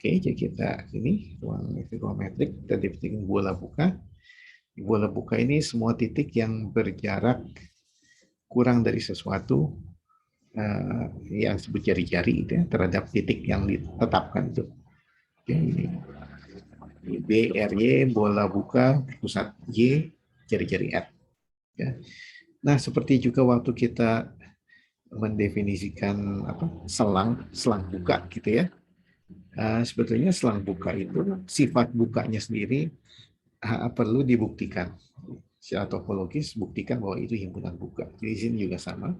Oke, jadi kita ini ruang trigonometrik, kita definisikan bola buka. Di bola buka ini semua titik yang berjarak kurang dari sesuatu yang disebut jari-jari itu ya, terhadap titik yang ditetapkan itu. Oke, ini B, R, Y, bola buka, pusat Y, jari-jari R. Ya. Nah, seperti juga waktu kita mendefinisikan selang buka gitu ya. Sebetulnya selang buka itu sifat bukanya sendiri perlu dibuktikan. Secara topologis buktikan bahwa itu himpunan buka. Jadi di sini juga sama.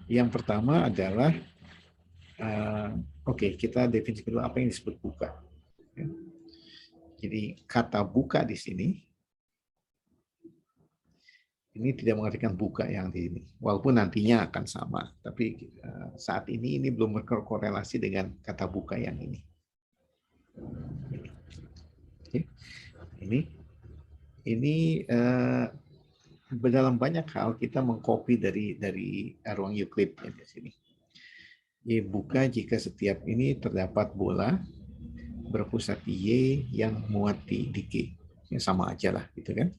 Yang pertama adalah kita definisi dulu apa yang disebut buka. Ya. Jadi kata buka di sini ini tidak mengartikan buka yang di ini, walaupun nantinya akan sama. Tapi saat ini belum berkorelasi dengan kata buka yang ini. Oke. Ini dalam banyak hal kita mengcopy dari ruang Euclid ya, di sini. Y buka jika setiap ini terdapat bola berpusat di Y yang muat di G. Ya, sama aja lah, gitu kan?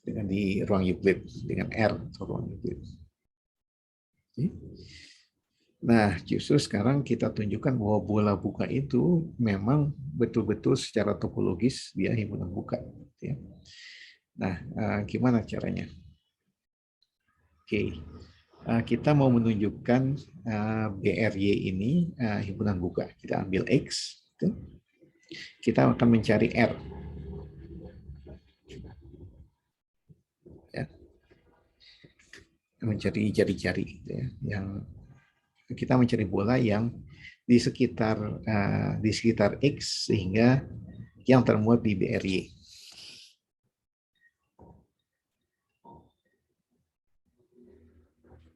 Dengan di ruang Euclid, dengan R atau ruang Euclid. Okay. Nah, justru sekarang kita tunjukkan bahwa bola buka itu memang betul-betul secara topologis dia himpunan buka. Ya. Nah, gimana caranya? Oke, kita mau menunjukkan BRY ini himpunan buka. Kita ambil X, kita akan mencari R. Ya. Mencari jari-jari, ya. Yang kita mencari bola yang di sekitar X sehingga yang termuat di BRY.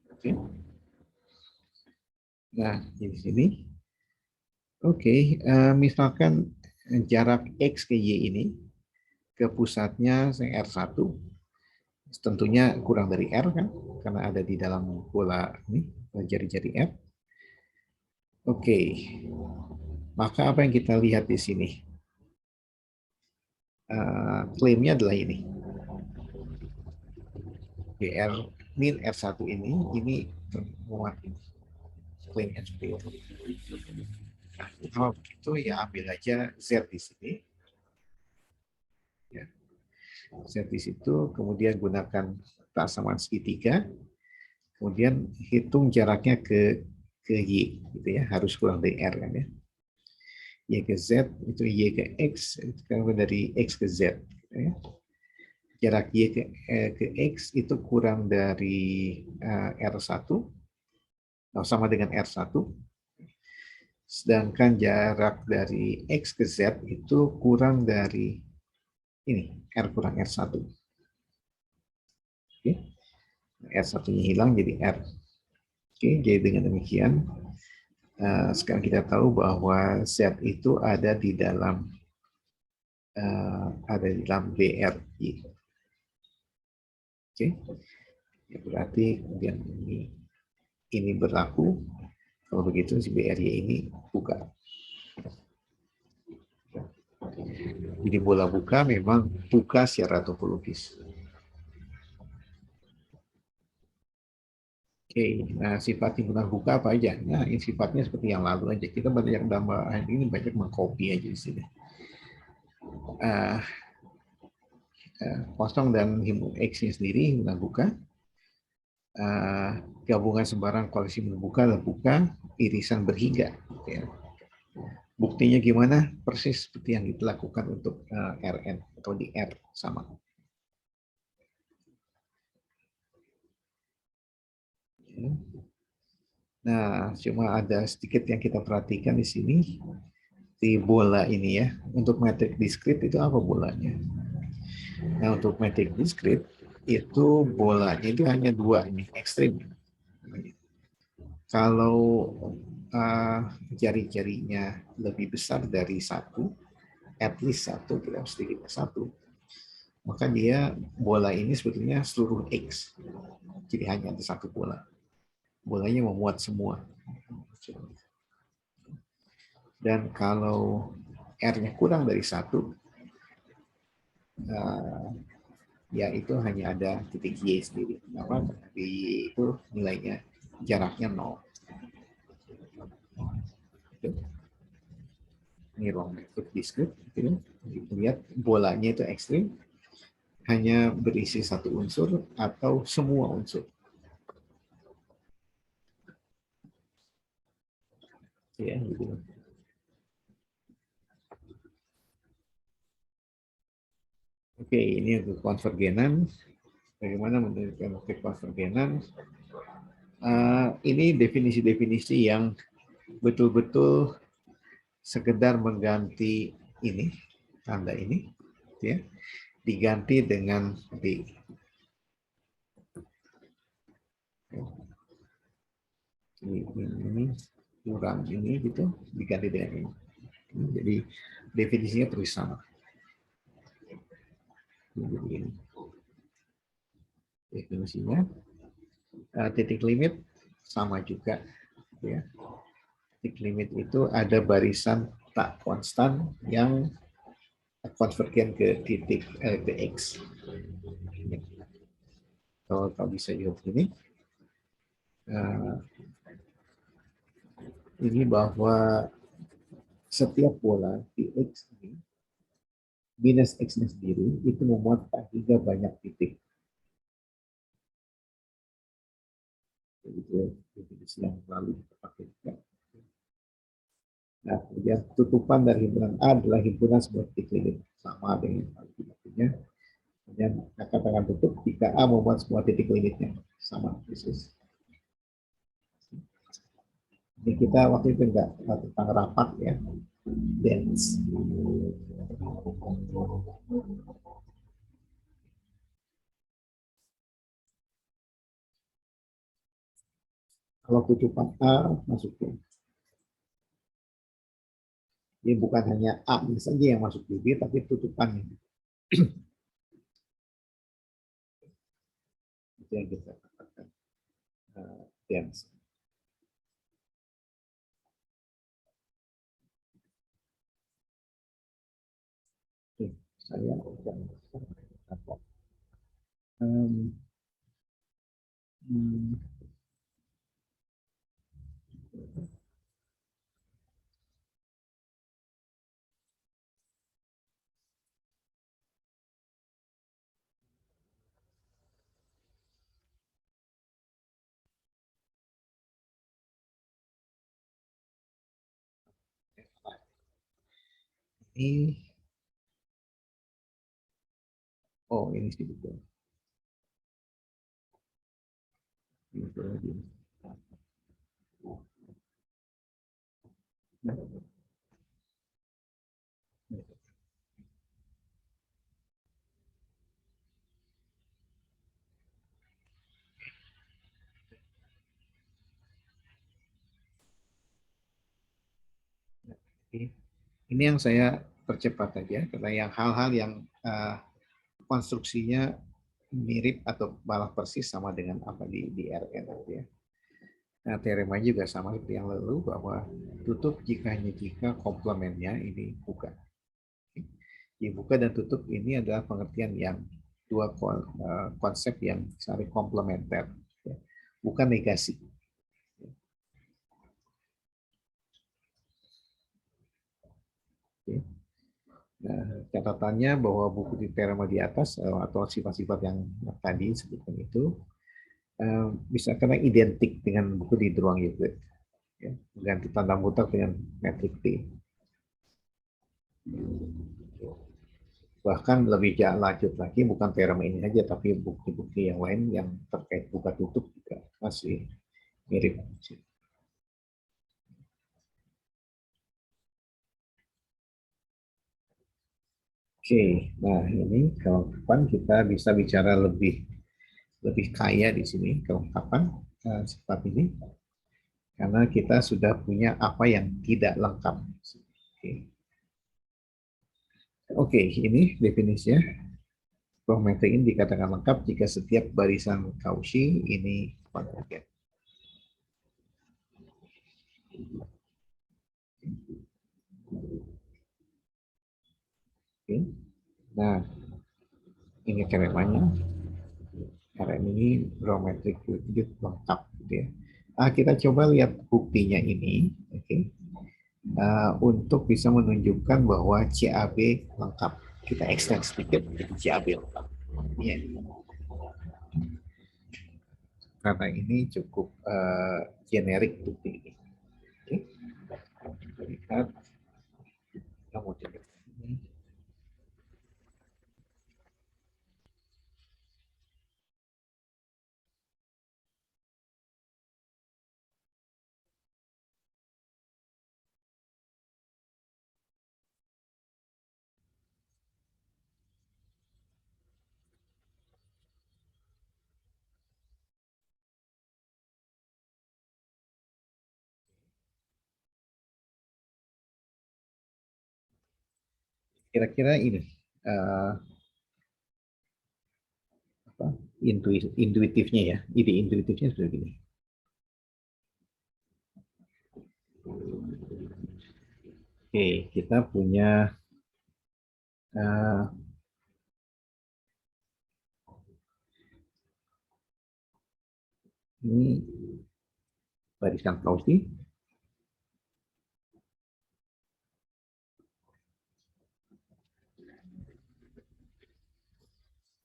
Oke. Nah, di sini. Oke, misalkan jarak X ke Y ini ke pusatnya R1, tentunya kurang dari R kan, karena ada di dalam bola ini, jari-jari R. Oke, maka apa yang kita lihat di sini? Klaimnya adalah ini. BR min R1 ini termuat ini. Klaimnya seperti itu. Nah, kalau begitu ya ambil aja Z di sini. Ya. Z di situ, kemudian gunakan persamaan segitiga, kemudian hitung jaraknya ke Y, gitu ya, harus kurang dari R kan ya. Y ke Z itu Y ke X, itu dari X ke Z. Gitu ya. Jarak Y ke X itu kurang dari R1, sama dengan R1. Sedangkan jarak dari X ke Z itu kurang dari ini, R kurang R1. Oke. R1-nya hilang jadi R. Oke, jadi dengan demikian, sekarang kita tahu bahwa Z itu ada di dalam BRY. Oke, ya, berarti kemudian ini berlaku. Kalau begitu si BRY ini buka. Jadi bola buka memang buka secara topologis. Oke, nah sifat himpunan buka apa aja? Nah, ini sifatnya seperti yang lalu aja. Kita banyak tambahan ini banyak mengcopy aja di sini. Kosong dan X-nya sendiri himpunan buka. Gabungan sembarang koalisi membuka dan buka, irisan berhingga. Ya. Buktinya gimana? Persis seperti yang kita lakukan untuk RN atau di R sama. Nah, cuma ada sedikit yang kita perhatikan di sini di bola ini ya. Untuk metrik diskrit itu apa bolanya? Nah, untuk metrik diskrit itu bolanya itu hanya dua ini ekstrim. Kalau jari-jarinya lebih besar dari satu, at least satu, tidak sedikitnya satu, maka dia bola ini sebetulnya seluruh X. Jadi hanya ada satu bola. Bolanya memuat semua. Dan kalau R-nya kurang dari 1, ya itu hanya ada titik Y sendiri. Apa di Y itu nilainya jaraknya 0. Ini ruang matrix discrete. Gitu. Lihat bolanya itu ekstrim, hanya berisi satu unsur atau semua unsur. Ya, gitu. Oke, ini untuk konvergenan. Bagaimana menentukan konvergenan? Ini definisi-definisi yang betul-betul sekedar mengganti ini, tanda ini, ya, diganti dengan D. Ini kurang ini gitu, diganti dengan ini. Jadi definisinya terus sama. Jadi, definisinya titik limit sama juga, ya. Titik limit itu ada barisan tak konstan yang konvergen ke titik ke X. Kalau bisa juga begini, ini bahwa setiap bola di X ini minus X-nya sendiri itu memuat hingga banyak titik. Itu definisi yang lalu kita pakai juga. Nah, kemudian tutupan dari himpunan A adalah himpunan sebuah titik limit, sama dengan artinya. Kemudian katakan tutup jika A memuat semua titik limitnya, sama persis. Ini kita waktu itu enggak tentang rapat ya, dense. Kalau tutupan A masuk ke, ini bukan hanya A saja yang masuk di B, tapi tutupannya. Itu yang kita katakan dense. Oke, saya akan ini, oh ini sih betul. Ini yang saya percepat aja, karena yang hal-hal yang konstruksinya mirip atau malah persis sama dengan apa di RN ya. Nah, teoremanya juga sama seperti yang lalu, bahwa tutup jika komplemennya ini buka. Buka dan tutup ini adalah pengertian yang dua konsep yang saling komplementer, ya. Bukan negasi. Nah, catatannya bahwa buku di teorema di atas atau sifat-sifat yang tadi disebutkan itu bisa karena identik dengan buku di ruang Euclid, ya, mengganti tanda mutlak dengan metrik T. Bahkan lebih lanjut lagi, bukan teorema ini saja, tapi bukti-bukti yang lain yang terkait buka tutup juga masih mirip. Oke, nah ini kelengkapan kita bisa bicara lebih kaya di sini kelengkapan sifat ini, karena kita sudah punya apa yang tidak lengkap. Oke, ini definisinya. Geometri ini dikatakan lengkap jika setiap barisan Cauchy ini konvergen. Oke. Nah, ini KMA-nya. RM ini geometric unit lengkap, gitu ya. Kita coba lihat buktinya ini, oke. Untuk bisa menunjukkan bahwa CAB lengkap. Kita extend sedikit jadi CAB lengkap. Ya. Karena ini cukup generik bukti ini. Oke. Kita lihat. Kemudian ini. Kira-kira ini apa, intuitifnya ya, ide intuitifnya seperti ini. Oke, kita punya ini barisan Cauchy.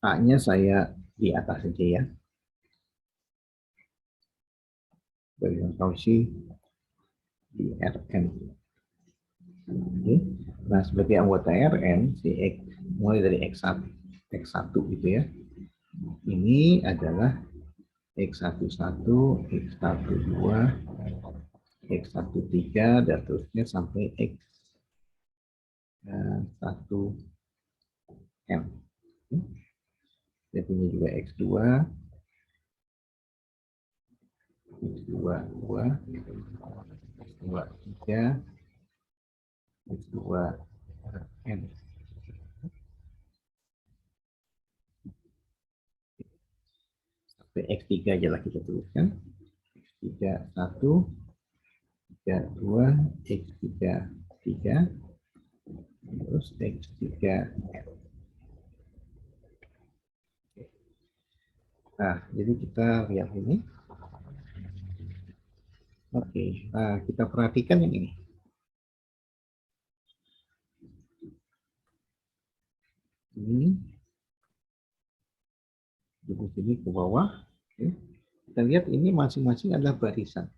A-nya saya di atas saja ya. Barisan Cauchy di Rn. Oke. Nah, sebagai anggota Rn, si X, mulai dari X1, X1 gitu ya. Ini adalah X11, X12, X13, dan terusnya sampai X1M. Dia punya juga X2, X2, 2, X2, 3, X2, N. Sampai X3 aja lah kita tuliskan. X3, 1, X2, X3, 3, terus X3, N. Nah, jadi kita lihat ini. Oke, nah kita perhatikan yang ini. Ini di sini ke bawah. Oke. Kita lihat ini masing-masing adalah barisan.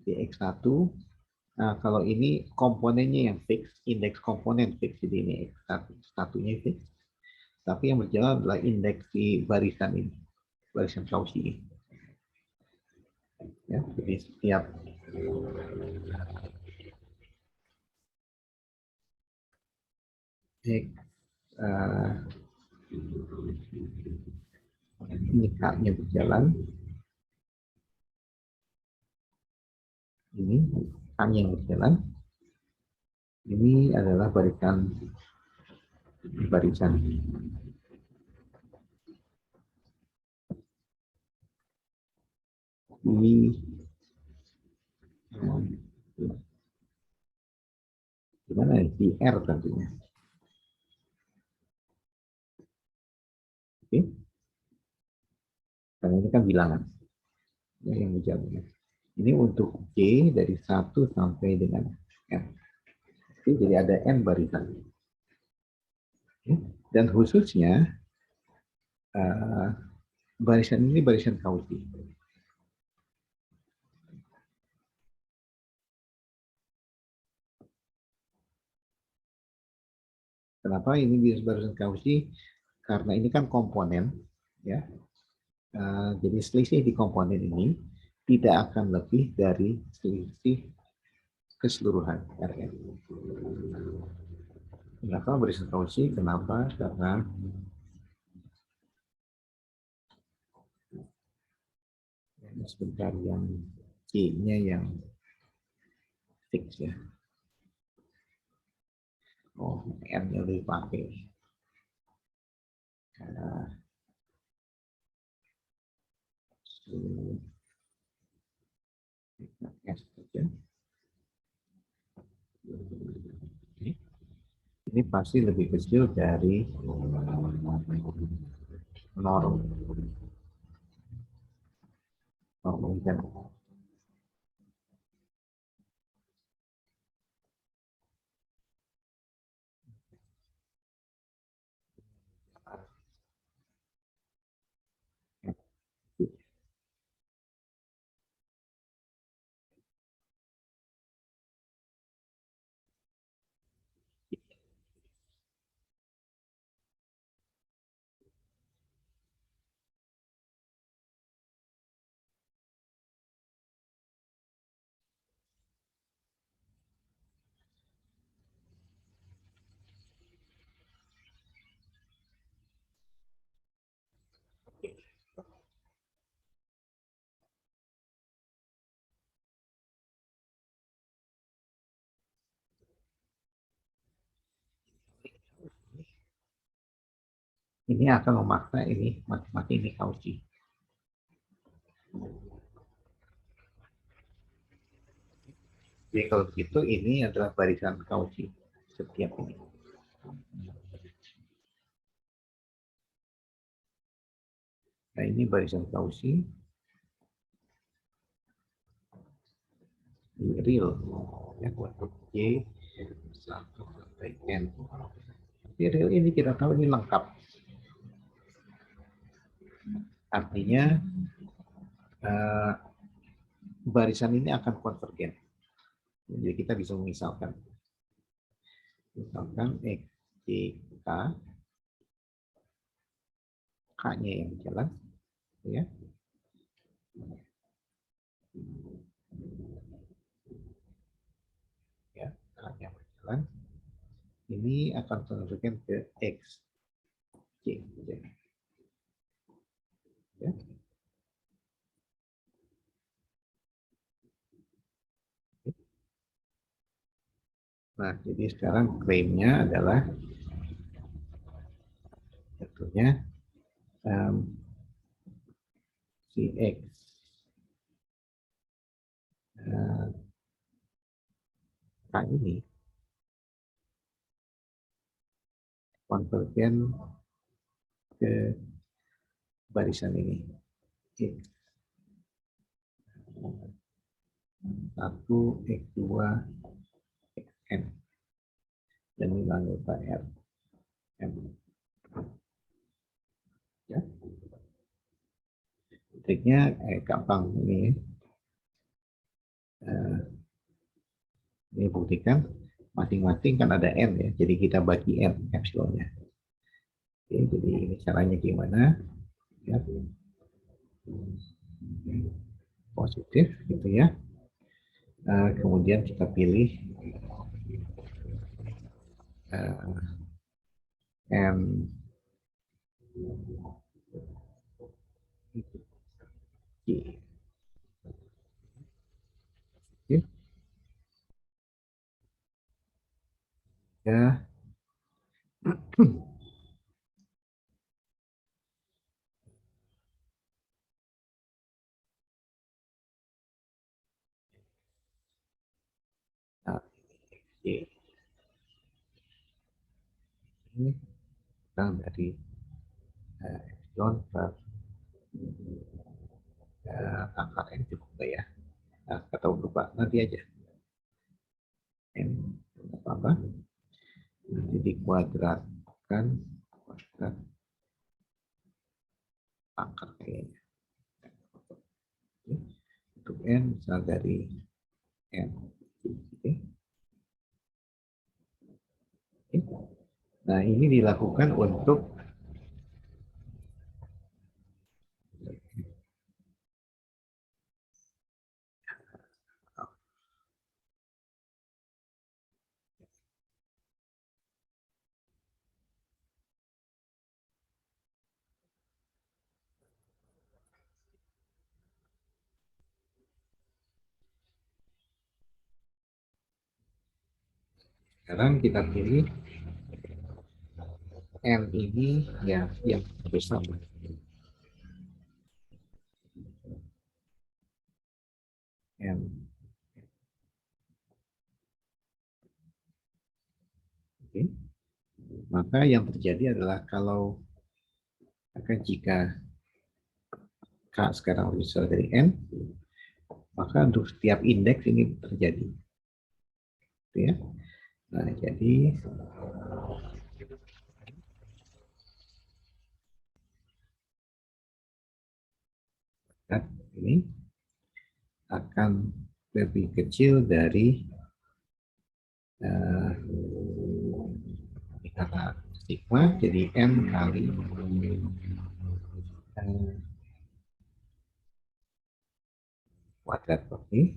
Di X1, nah kalau ini komponennya yang fix, indeks komponen fix, jadi ini X1, satunya fix. Tapi yang berjalan adalah indeks di barisan ini, barisan Cauchy ini. Ya, jadi setiap X, ini K-nya berjalan, ini K-nya yang berjalan, ini adalah barisan ini gimana ya, di R tentunya. Oke, karena ini kan bilangan ya, yang berjalan. Ini untuk J dari 1 sampai dengan N. Oke, jadi ada N barisan. Oke. Dan khususnya barisan ini barisan Cauchy. Kenapa ini bisa barisan Cauchy? Karena ini kan komponen, ya. Jadi selisih di komponen ini tidak akan lebih dari selisih keseluruhan Rn. Kenapa barisan Cauchy? Kenapa? Karena sebentar yang C-nya yang fix ya. Oh, N-nya lebih pakai. S saja. Ini Ini pasti lebih kecil dari norm hujan. Ini akan memaksa ini mati-mati ini Cauchy. Jadi kalau begitu ini adalah barisan Cauchy setiap ini. Nah ini barisan Cauchy real ya untuk Y sampai N. Jadi real ini kita tahu ini lengkap. Artinya barisan ini akan konvergen. Jadi kita bisa misalkan X, Y, K, K-nya yang jalan, ya. Ya, K-nya berjalan. Ini akan konvergen ke X, Y, ya. Nah, jadi sekarang klaimnya adalah tentunya si X K ini konvergen ke barisan ini X 1, X2, Xn dan ini anggota R M. Ya. Triknya gampang ini. Ini buktikan masing-masing kan ada N ya, jadi kita bagi N epsilonnya. Oke, jadi ini caranya gimana? Ya. Positif gitu ya. Kemudian kita pilih N G. Ya. Nah, G. Ini dari epsilon per angka N cukup nggak ya? Nah, atau lupa nanti aja. N apa? Nanti dikuadratkan kuadrat akar kayaknya. Untuk N misal dari N. Oke. Nah, ini dilakukan untuk sekarang kita pilih N ini ya yang besar. N. Oke. Maka yang terjadi adalah kalau jika K sekarang lebih besar dari N, maka untuk setiap indeks ini terjadi. Ya. Nah, jadi ini akan lebih kecil dari kata sigma, jadi M kali kuadrat. Oke.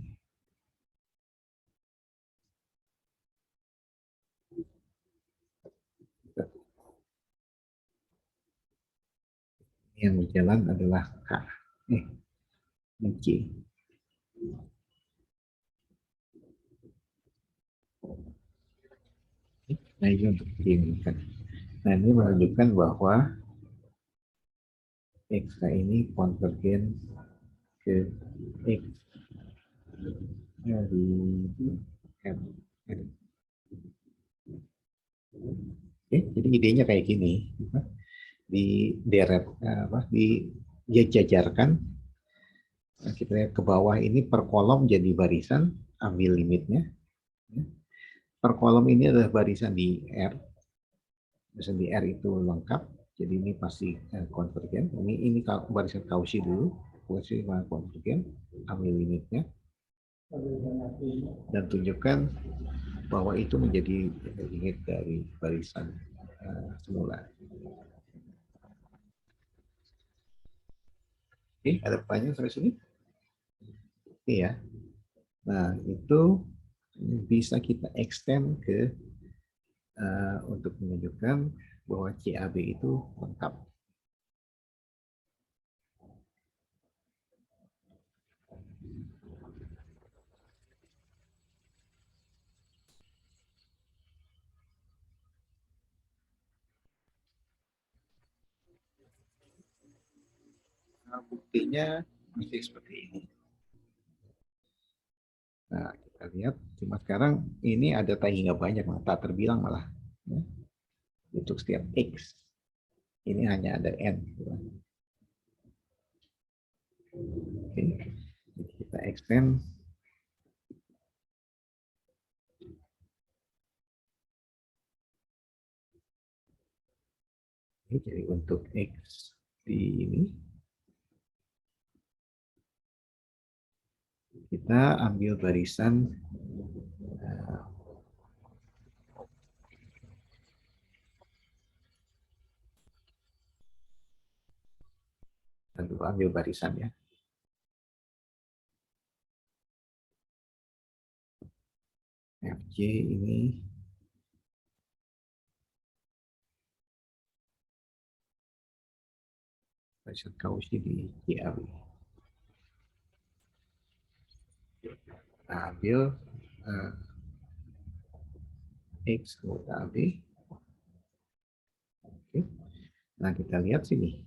Yang berjalan adalah K. C. Nah, ini untuk diinginkan. Nah, ini menunjukkan bahwa X ini konvergen ke X dari M. Oke, jadi idenya kayak gini. Di deret dijajarkan, kita lihat ke bawah ini per kolom jadi barisan, ambil limitnya. Per kolom ini adalah barisan di R. Barisan di R itu lengkap, jadi ini pasti konvergen. Ini barisan Cauchy dulu, Cauchy mana konvergen, ambil limitnya, dan tunjukkan bahwa itu menjadi limit dari barisan semula. Oke, ada pertanyaan sampai sini? Oke ya. Nah, itu bisa kita extend ke untuk menunjukkan bahwa CAB itu lengkap. Nah, buktinya masih seperti ini. Nah, kita lihat, cuma sekarang ini ada hingga banyak, tak terbilang malah. Ya. Untuk setiap X, ini hanya ada N. Oke. Jadi kita extend. Jadi untuk X di ini, kita ambil barisan tentu ambil barisan ya. FJ ini barisan Cauchy di CAB. Nah, ambil X KB. Oke. Nah, kita lihat sini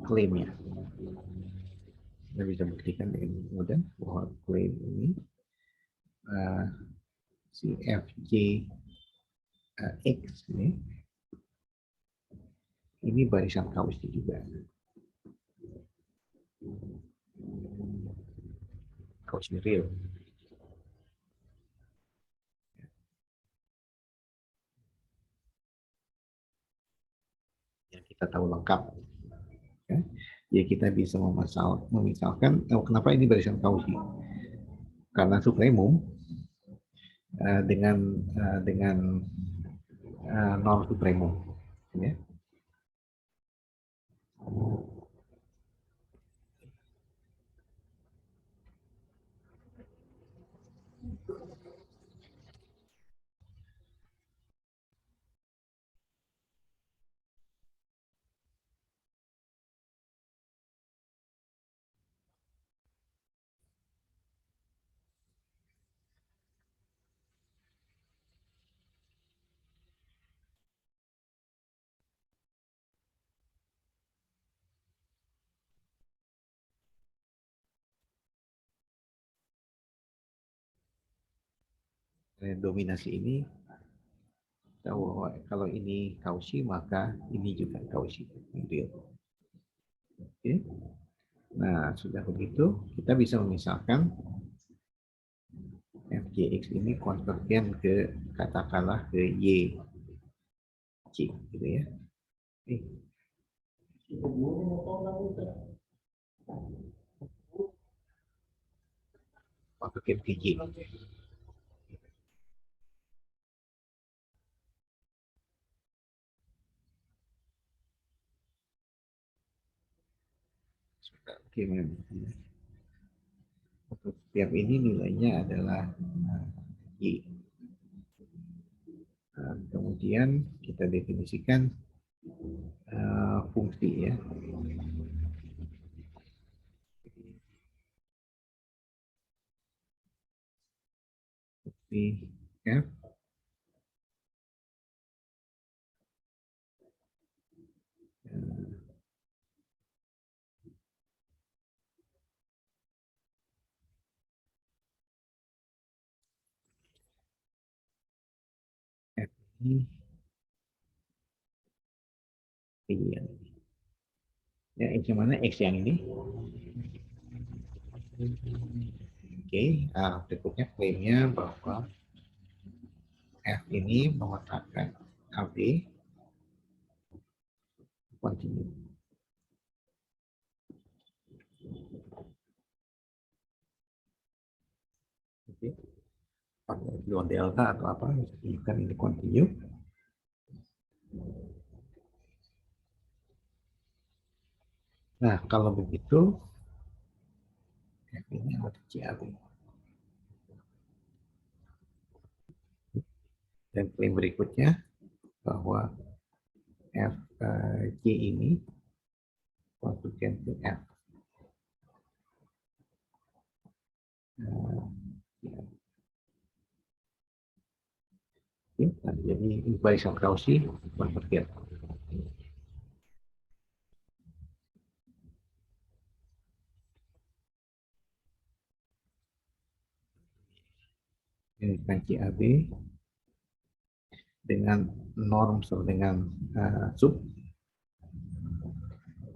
klaimnya. Kita bisa buktikan dengan mudah bahwa klaim ini si FJ X ini barisan Cauchy juga. Cauchy real. Yang kita tahu lengkap. Ya. Jadi kita bisa memisalkan, kenapa ini barisan Cauchy? Karena supremum dengan non supremum. Ya. Dominasi ini Bahwa kalau ini Cauchy maka ini juga Cauchy. Oke. Nah, sudah begitu kita bisa memisahkan FJX ini konvergen ke katakanlah ke Y C gitu ya. Konvergen ke Y. Oke, untuk setiap ini nilainya adalah Y. Nah, kemudian kita definisikan fungsi ya. Fungsi F F ini yang ini. Ya, X yang mana? X yang ini. Oke, berikutnya klaimnya bahwa F ini mengatakan AB continue. Oke, pakai dua delta atau apa, bisa tunjukkan ini continue. Nah, kalau begitu, F ini adalah CAB. Dan klaim berikutnya, bahwa Fj ini konvergen ke F. Nah, jadi barisan Cauchy konvergen. Ini kan CAB dengan norm dengan sub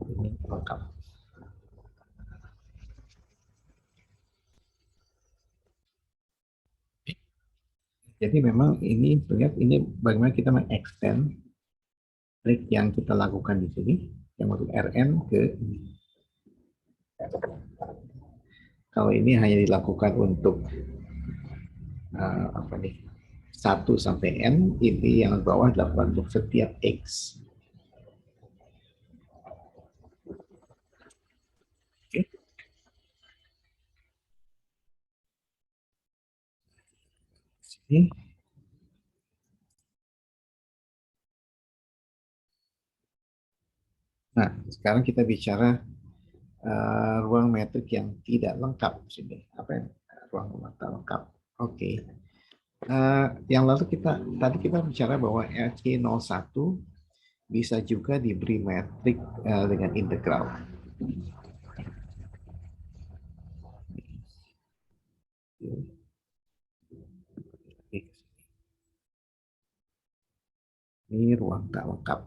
ini lengkap. Jadi memang ini terlihat ini bagaimana kita mengextend trik yang kita lakukan di sini yang untuk Rn ke ini. Kalau ini hanya dilakukan untuk apa nih 1 sampai n, ini yang bawah dilakukan untuk setiap x. Oke. Sini. Nah, sekarang kita bicara ruang metrik yang tidak lengkap sini. Apa yang ruang metrik lengkap? Oke. Yang lalu tadi kita bicara bahwa RC01 bisa juga diberi metrik dengan integral. Ini ruang tak lengkap.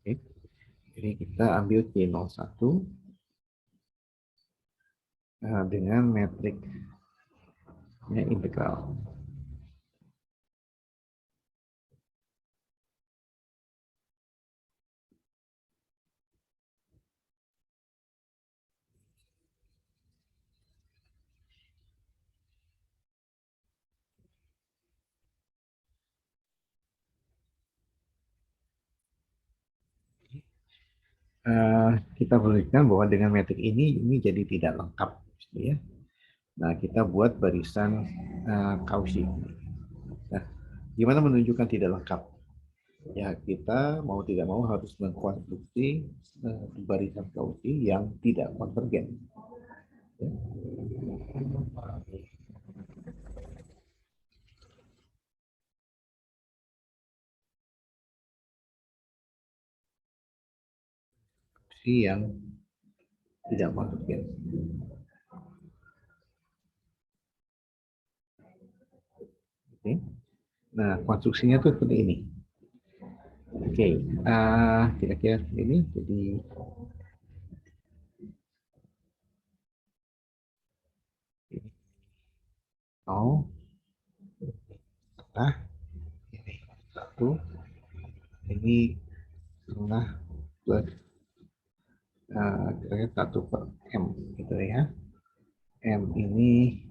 Oke. Jadi kita ambil C01 dengan metriknya integral. Kita berikan bahwa dengan metrik ini jadi tidak lengkap, ya. Nah, kita buat barisan Cauchy. Nah, gimana menunjukkan tidak lengkap? Ya, kita mau tidak mau harus mengkonstruksi barisan Cauchy yang tidak konvergen. Ya. Yang tidak masukin. Oke. Nah, konstruksinya tuh seperti ini. Oke, kira-kira ini jadi nol setengah ini satu ini setengah plus kira-kira 1/m gitu ya. M ini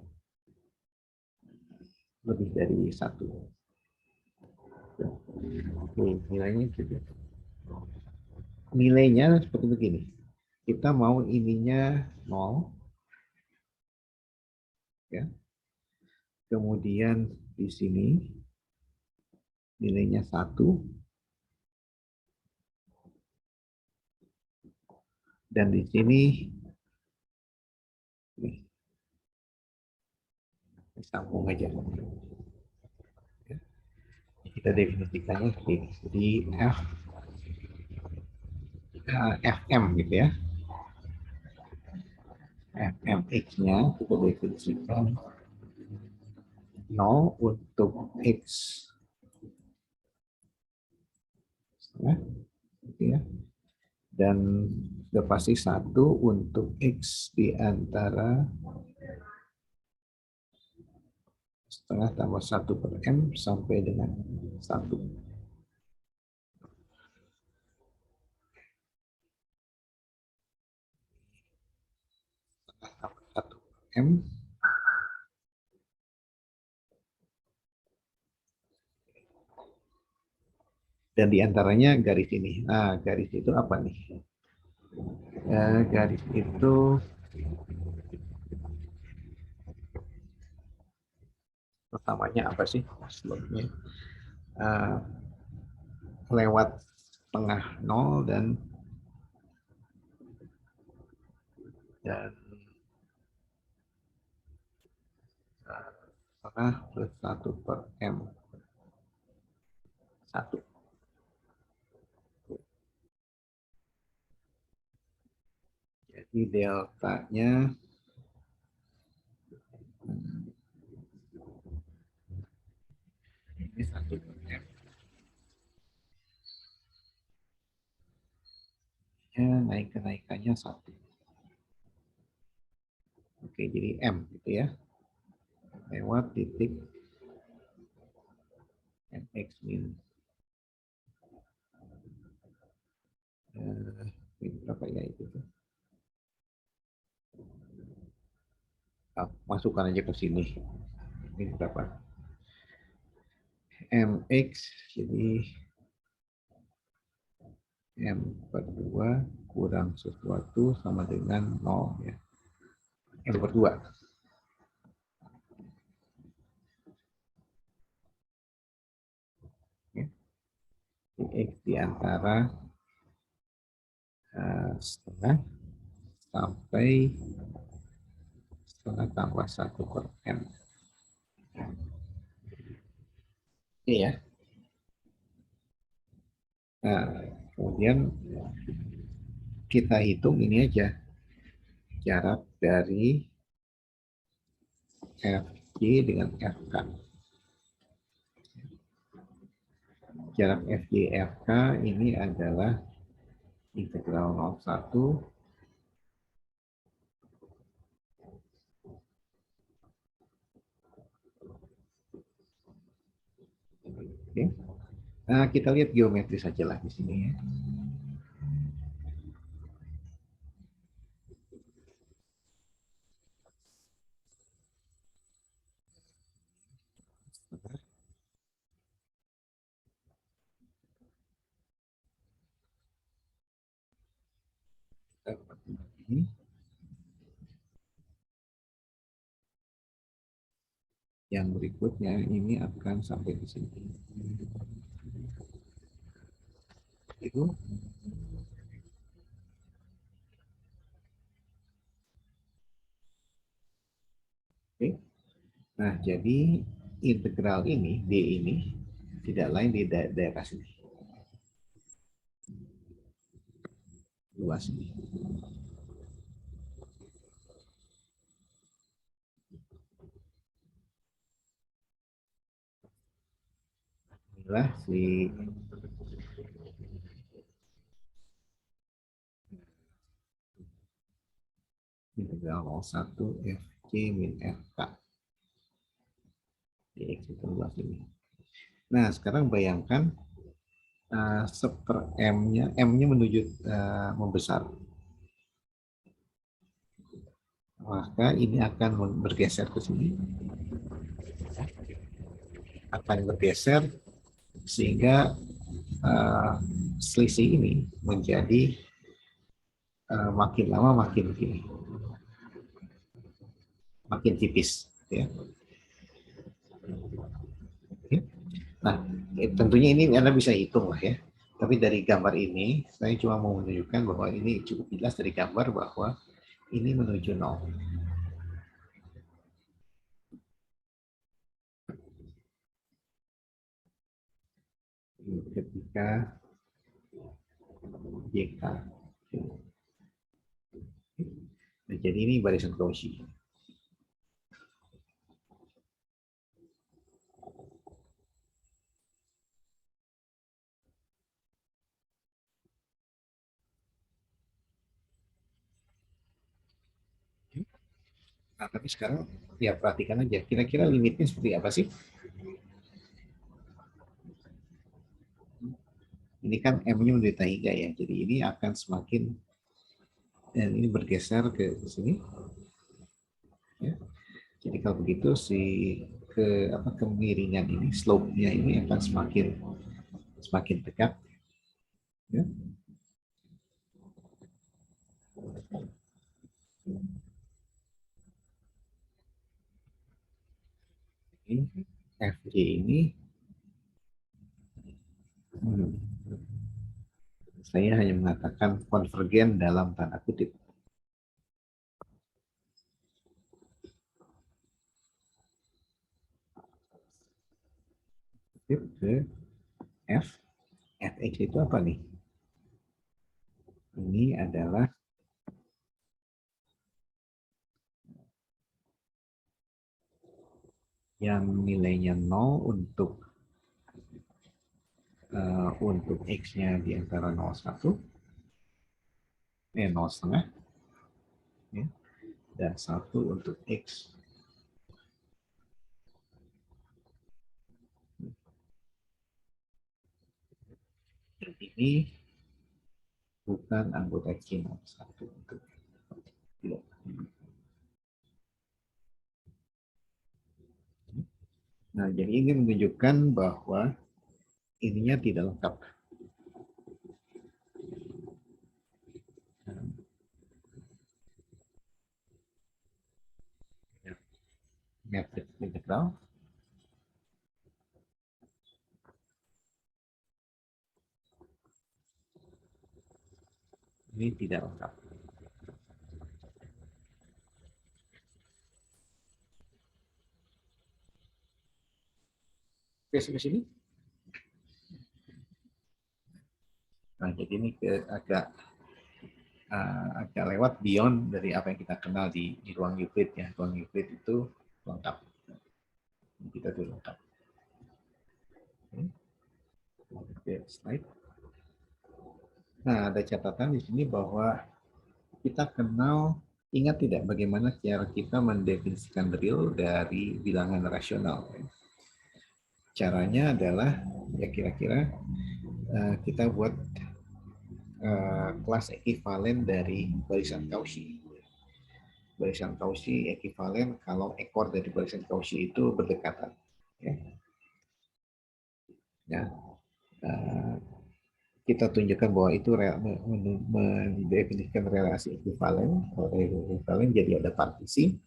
lebih dari 1. Oke, nilainya gitu. Nilainya seperti begini. Kita mau ininya 0 ya. Kemudian di sini nilainya 1 dan di sini nih, sambung aja. Kita definisikannya seperti jadi FM gitu ya. FMX-nya kita definisikan 0 untuk X ya, gitu ya. Dan sudah pasti 1 untuk X di antara setengah tambah 1/m sampai dengan 1. Setengah tambah 1/m. Dan diantaranya garis ini. Nah, garis itu apa nih? Garis itu pertamanya apa sih? Slotnya lewat tengah 0 dan setengah plus 1/m 1. Jadi deltanya ini 1/m. Ya, kenaikannya 1. Oke, jadi M gitu ya. Lewat titik MX min. Berapa ya itu? Masukkan aja ke sini. Ini berapa? MX jadi M/2 kurang sesuatu sama dengan 0 ya. M/2. Ya. X di antara setengah sampai setengah tambah 1/m. Iya. Nah, kemudian kita hitung ini aja jarak dari FJ dengan FK. Jarak FJ FK ini adalah integral 01 oke. Nah, kita lihat geometris saja lah di sini ya. Ini yang berikutnya ini akan sampai di sini. Itu oke. Nah, jadi integral ini D ini tidak lain di daerah sini. Luas ini. adalah si integral 01 Fc min Fk di X itu luas ini. Nah, sekarang bayangkan seper M-nya menuju membesar. Maka ini akan bergeser ke sini. Akan bergeser sehingga selisih ini menjadi makin lama makin gini. Makin tipis. Ya. Nah, tentunya ini Anda bisa hitung lah ya. Tapi dari gambar ini, saya cuma mau menunjukkan bahwa ini cukup jelas dari gambar bahwa ini menuju 0. Ketika JK. Nah, jadi ini barisan Cauchy. Nah, tapi sekarang ya perhatikan aja, kira-kira limitnya seperti apa sih? Ini kan M-nya menderita hingga ya, jadi ini akan semakin, dan ini bergeser ke sini. Ya. Jadi kalau begitu kemiringan ini, slope-nya ini akan semakin tegak. Ya. Ini FJ ini saya hanya mengatakan konvergen dalam tanda kutip. Ke F, Fx itu apa nih? Ini adalah yang nilainya 0 untuk X-nya di antara 0,1, 0,5, ya, dan 1 untuk X. Dan ini bukan anggota Q01 untuk tidak. Nah, jadi ini menunjukkan bahwa ininya tidak lengkap. Matrix integral ini tidak lengkap. Oke, sampai sini. Nah, jadi ini agak lewat beyond dari apa yang kita kenal di ruang Euclid ya. Ruang Euclid itu lengkap. Kita tuh lengkap. Oke, slide. Nah, ada catatan di sini bahwa kita kenal, ingat tidak bagaimana cara kita mendefinisikan real dari bilangan rasional. Caranya adalah ya kira-kira kita buat kelas ekivalen dari barisan Cauchy. Barisan Cauchy ekivalen kalau ekor dari barisan Cauchy itu berdekatan. Ya. Ya. Kita tunjukkan bahwa itu mendefinisikan relasi ekivalen. Kalau ekivalen jadi ada partisi.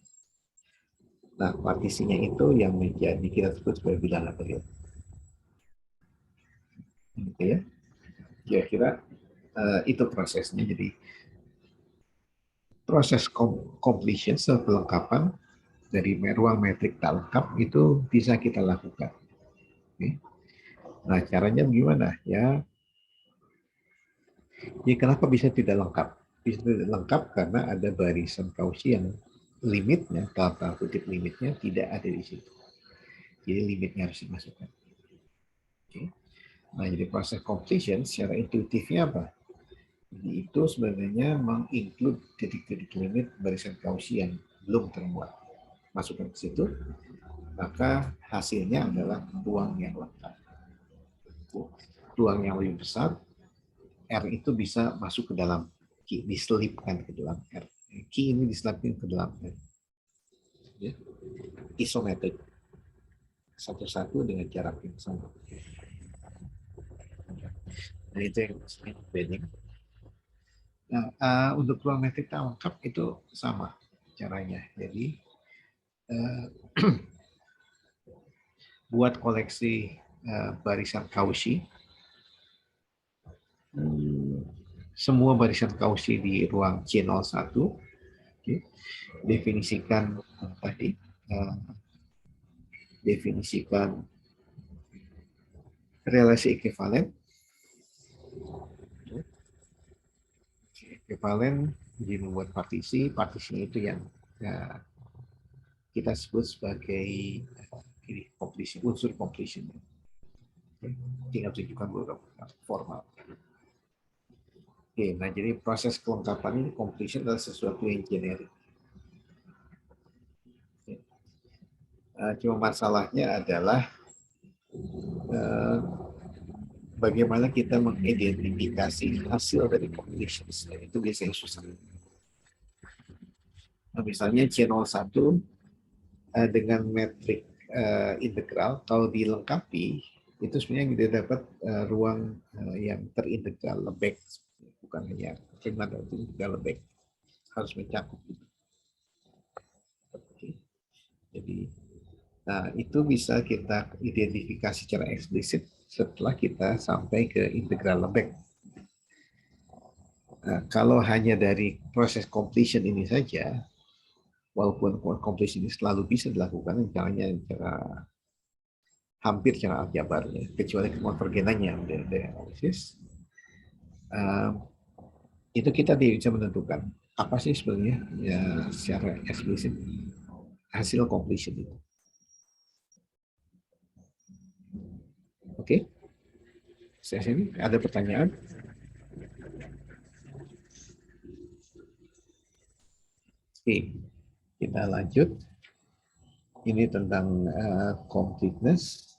Nah, partisinya itu yang menjadi kita sebut sebagai bilangan real. Gitu ya. Kira-kira itu prosesnya. Jadi proses completion, pelengkapan dari ruang metrik tak lengkap itu bisa kita lakukan. Oke. Nah, caranya gimana? Ya, kenapa bisa tidak lengkap? Bisa tidak lengkap karena ada barisan Cauchy yang limitnya, dalam kutip limitnya tidak ada di situ. Jadi limitnya harus dimasukkan. Oke. Nah, jadi proses completion secara intuitifnya apa? Jadi itu sebenarnya menginclude titik-titik limit barisan Cauchy yang belum termuat. Masukkan ke situ, maka hasilnya adalah ruang yang lengkap. Ruang yang lebih besar, R itu bisa masuk ke dalam Q, diselipkan ke dalam R. Q ini diselipkan ke dalam R. Ya. Isometrik. Satu-satu dengan jarak yang sama. Nah, itu yang disebut embedding. Nah, untuk ruang metrik tak lengkap itu sama caranya. Jadi, buat koleksi barisan Cauchy, semua barisan Cauchy di ruang C01, okay, definisikan tadi, definisikan relasi ekivalen. Ekivalen jadi membuat partisi, partisinya itu yang kita sebut sebagai ini completion, unsur completion. Tinggal tunjukkan beberapa formal. Oke, nah jadi proses kelengkapan ini completion adalah sesuatu yang generik. Cuma masalahnya adalah bagaimana kita mengidentifikasi hasil dari completion. Itu biasanya susah. Nah, misalnya C01 dengan metrik integral, kalau dilengkapi, itu sebenarnya kita dapat ruang yang terintegral, Lebesgue, bukan hanya Riemann, itu juga Lebesgue, harus mencakup. Jadi, nah itu bisa kita identifikasi secara eksplisit setelah kita sampai ke integral Lebesgue. Nah, kalau hanya dari proses completion ini saja, walaupun completion ini selalu bisa dilakukan, misalnya cara hampir secara aljabar, ya, kecuali konvergenannya dari analisis, itu kita bisa menentukan apa sih sebenarnya ya secara eksplisit hasil completion itu. Oke, saya sini ada pertanyaan? Oke, kita lanjut. Ini tentang completeness.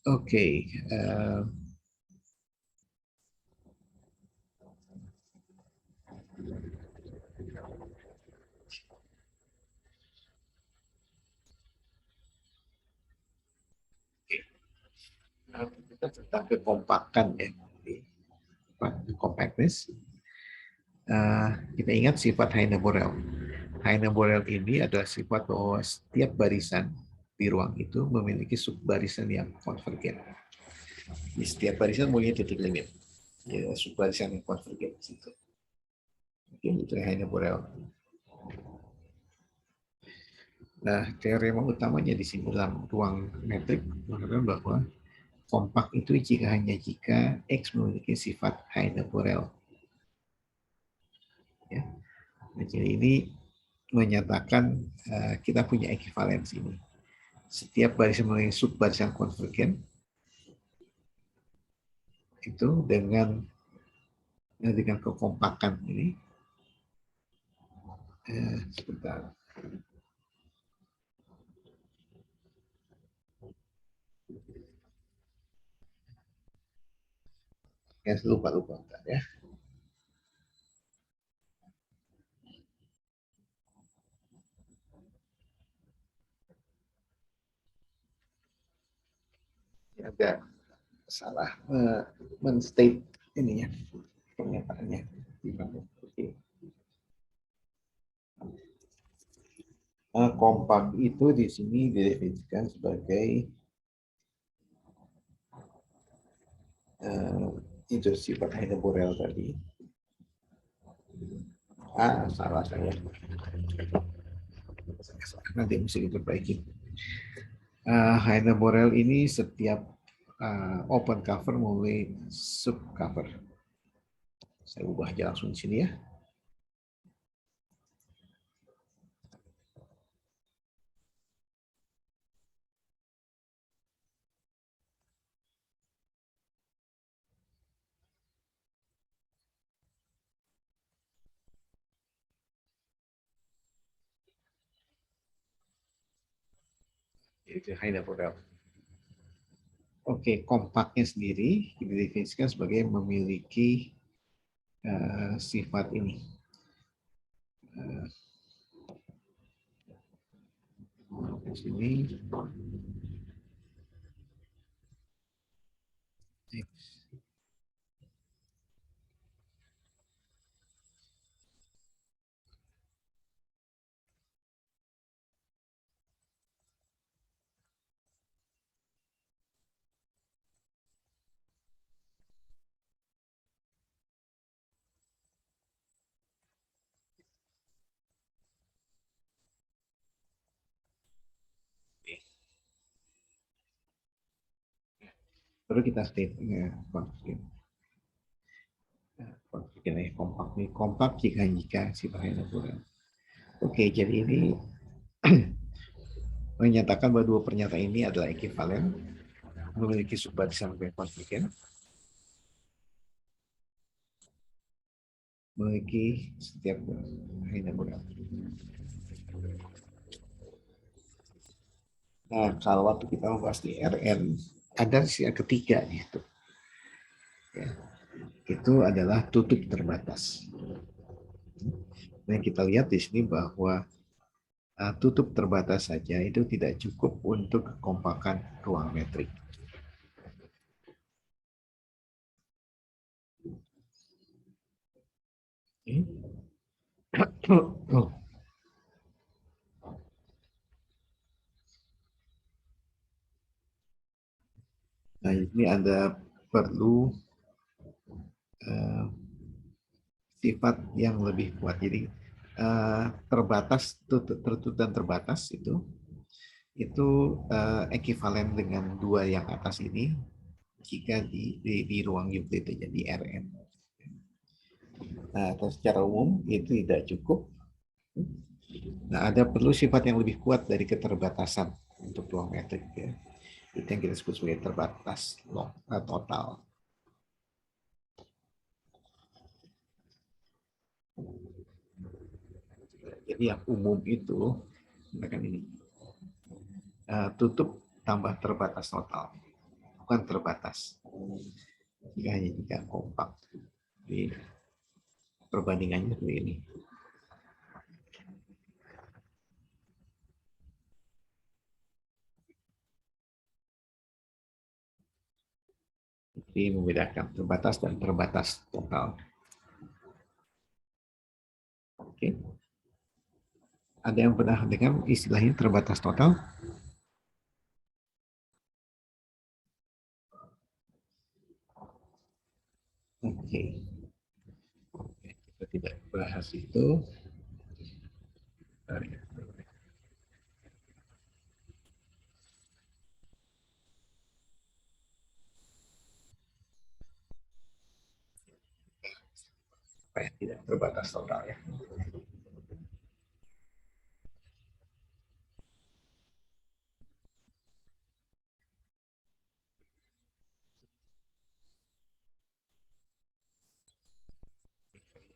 Oke, kita tentang kekompakan ya, compactness. Kita ingat sifat Heine-Borel. Heine-Borel ini adalah sifat bahwa setiap barisan di ruang itu memiliki subbarisan yang konvergen. Di setiap barisan punya titik limit. Ya, subbarisan yang konvergen di situ. Oke, itu Heine-Borel. Nah, teorema utamanya di sini dalam ruang metrik mengatakan bahwa kompak itu jika X memiliki sifat Heine-Borel. Ya. Nah, jadi ini menyatakan kita punya ekivalensi ini. Setiap barisan memiliki subbarisan konvergen itu dengan kekompakan ini. Sebentar. Ya, lupa ya. Ada salah men-state ini ya pernyataannya. Oke. Kompak itu di sini didefinisikan sebagai itu sifat Heine-Borel tadi. Salah saya. Nanti mesti diperbaiki. Heine-Borel ini setiap open cover mulai sub cover. Saya ubah aja langsung di sini ya. Itu high program. Oke, kompaknya sendiri didefinisikan sebagai memiliki sifat ini. Di sini perlu kita state kompak nih, kompak jika sifatnya natural. Oke, jadi ini menyatakan bahwa dua pernyataan ini adalah ekivalen, memiliki subbarisan konfligen, memiliki setiap natural. Nah, kalau waktu kita membahas di RN, ada sisi ketiga gitu. Ya, itu adalah tutup terbatas. Nah, kita lihat di sini bahwa tutup terbatas saja itu tidak cukup untuk kekompakan ruang metrik. Nah, ini Anda perlu sifat yang lebih kuat. Jadi terbatas, tertutup dan terbatas itu ekivalen dengan dua yang atas ini jika di ruang Euclid jadi Rn. Nah, atau secara umum itu tidak cukup. Nah, ada perlu sifat yang lebih kuat dari keterbatasan untuk ruang metrik ya. Itu yang kita sebut sebagai terbatas total. Jadi yang umum itu misalkan ini tutup tambah terbatas total, bukan terbatas. Jika hanya jika kompak. Jadi perbandingannya seperti ini. Jadi membedakan terbatas dan terbatas total. Oke. Ada yang pernah dengar istilahnya terbatas total? Oke. Kita tidak bahas itu. Supaya tidak terbatas total ya.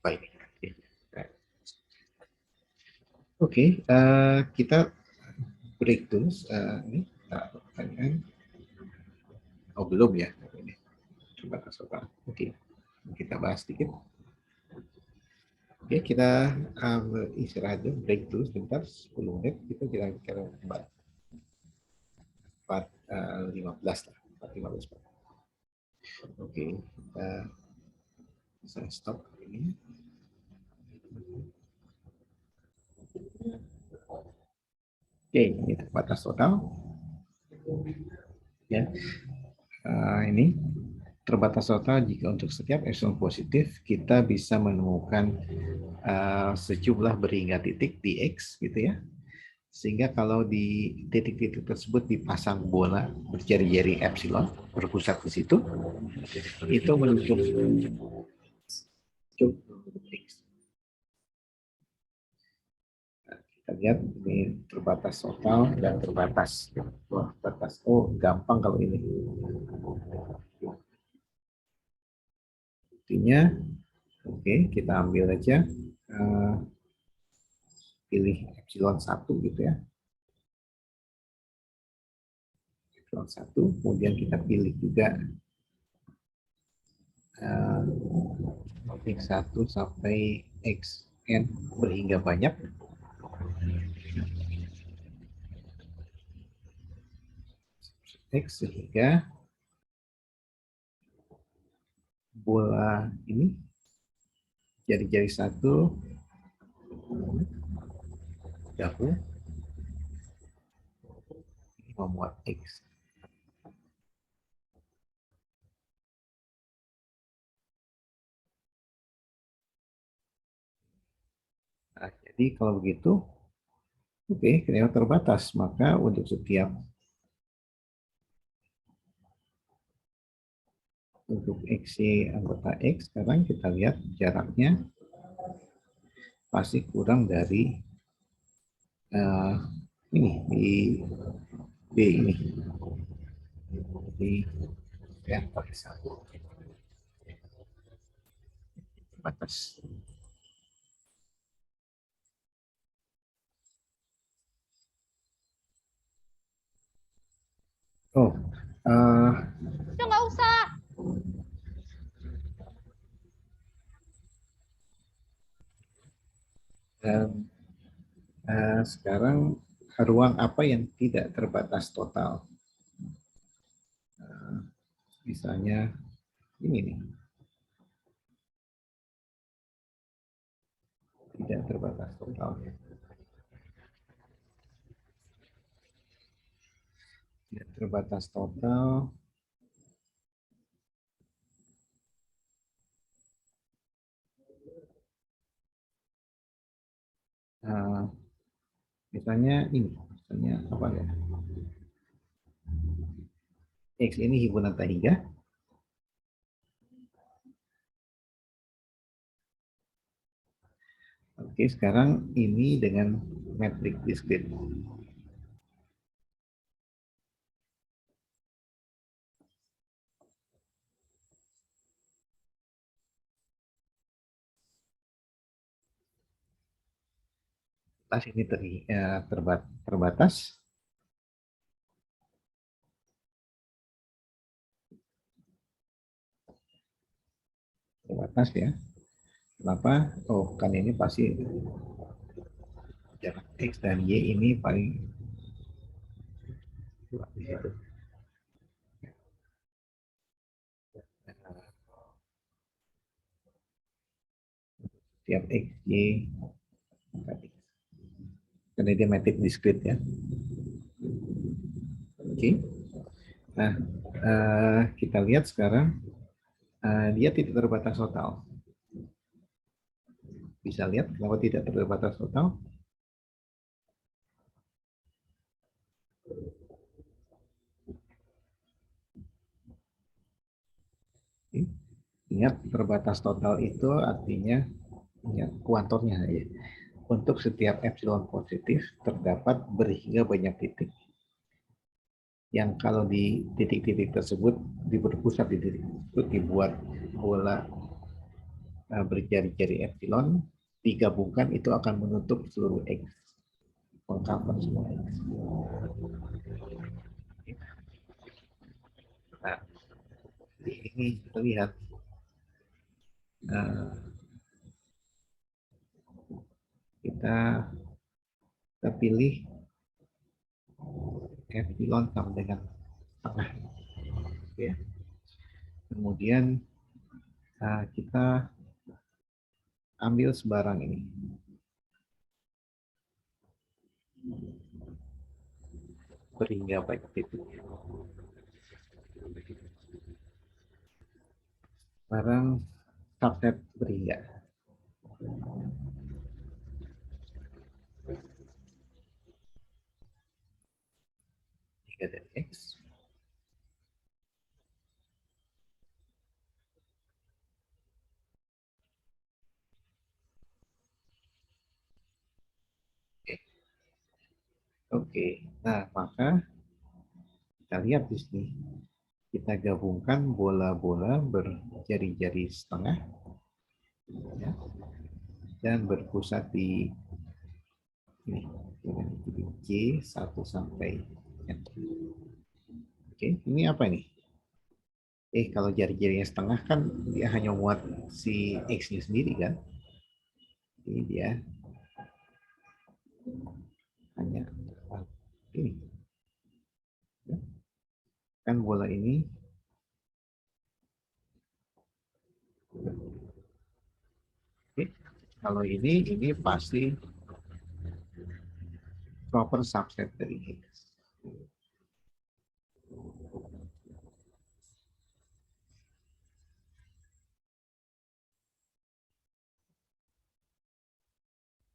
Baik. Oke, kita break dulu. Ini pertanyaan. Oh belum ya. Ini terbatas total. Oke, kita bahas sedikit. Oke, kita istirahat dulu, break dulu sebentar, 10 menit. Kita kira-kira 4:15 lah, 4:15. Oke, saya stop ini. Oke, ini terbatas total. Ya, ini terbatas total jika untuk setiap epsilon positif kita bisa menemukan sejumlah berhingga titik di X gitu ya. Sehingga kalau di titik-titik tersebut dipasang bola berjari-jari epsilon berpusat di situ, itu menutup X. Kita lihat ini terbatas total dan terbatas. Wah, batas. Oh, gampang kalau ini. Buktinya, oke, kita ambil aja. Pilih epsilon 1 gitu ya. epsilon 1, kemudian kita pilih juga x1 sampai xn berhingga banyak. X sehingga bola ini jari-jari satu gabung ini memuat X. Nah, jadi kalau begitu, oke, karena terbatas, maka untuk setiap untuk XY anggota X, sekarang kita lihat jaraknya pasti kurang dari ini di B ini di reaktor satu batas. Oh, itu nggak usah. Sekarang ruang apa yang tidak terbatas total? Misalnya ini nih, tidak terbatas total. Tidak terbatas total. Misalnya ini, misalnya apa ya? X ini himpunan Tahiga. Oke, sekarang ini dengan metrik diskrit. Tas ini terbatas. Terbatas ya. Kenapa? Oh, kan ini pasti jarak X dan Y ini paling di situ. Setiap X, Y, karena dia metrik diskrit ya. Oke. Nah, kita lihat sekarang dia tidak terbatas total. Bisa lihat kenapa tidak terbatas total? Ingat, terbatas total itu artinya ya, kuantumnya ya. Untuk setiap epsilon positif terdapat berhingga banyak titik. Yang kalau di titik-titik tersebut berpusat di titik tersebut dibuat bola berjari-jari epsilon, digabungkan itu akan menutup seluruh X. Mengcover semua X. Nah, ini kita lihat kita pilih epsilon sama dengan tengah ya. Kemudian kita ambil sebarang ini berhingga banyak titik. Sekarang subset berhingga. Hingga dari X. Oke. Nah, maka kita lihat di sini. Kita gabungkan bola-bola berjari-jari setengah ya, dan berpusat di ini, titik C 1 sampai N. Oke, ini apa nih? Kalau jari-jarinya setengah kan dia hanya muat si X-nya sendiri kan? Ini dia hanya ini. Kan bola ini kalau ini pasti proper subset dari X.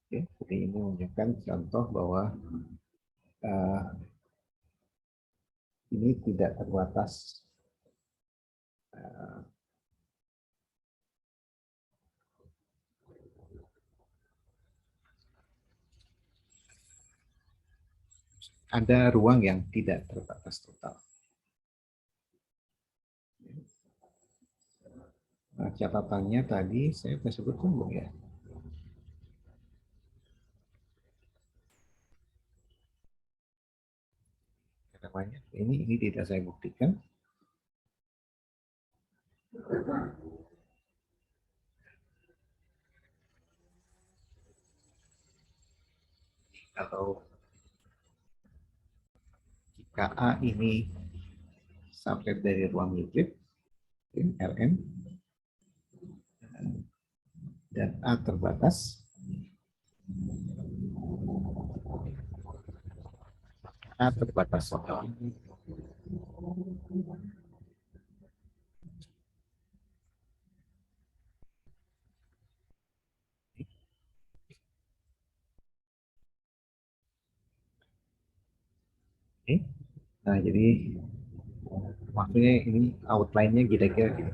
Jadi ini menunjukkan contoh bahwa uh, ini tidak terbatas uh, ada ruang yang tidak terbatas total. Nah, catatannya tadi saya sudah sebutkan belum ya? Namanya ini tidak saya buktikan. Kalau jika A ini subset dari ruang Euclid Rn dan A terbatas, A terbatas total. Nah, jadi maksudnya ini outline-nya kira-kira gitu.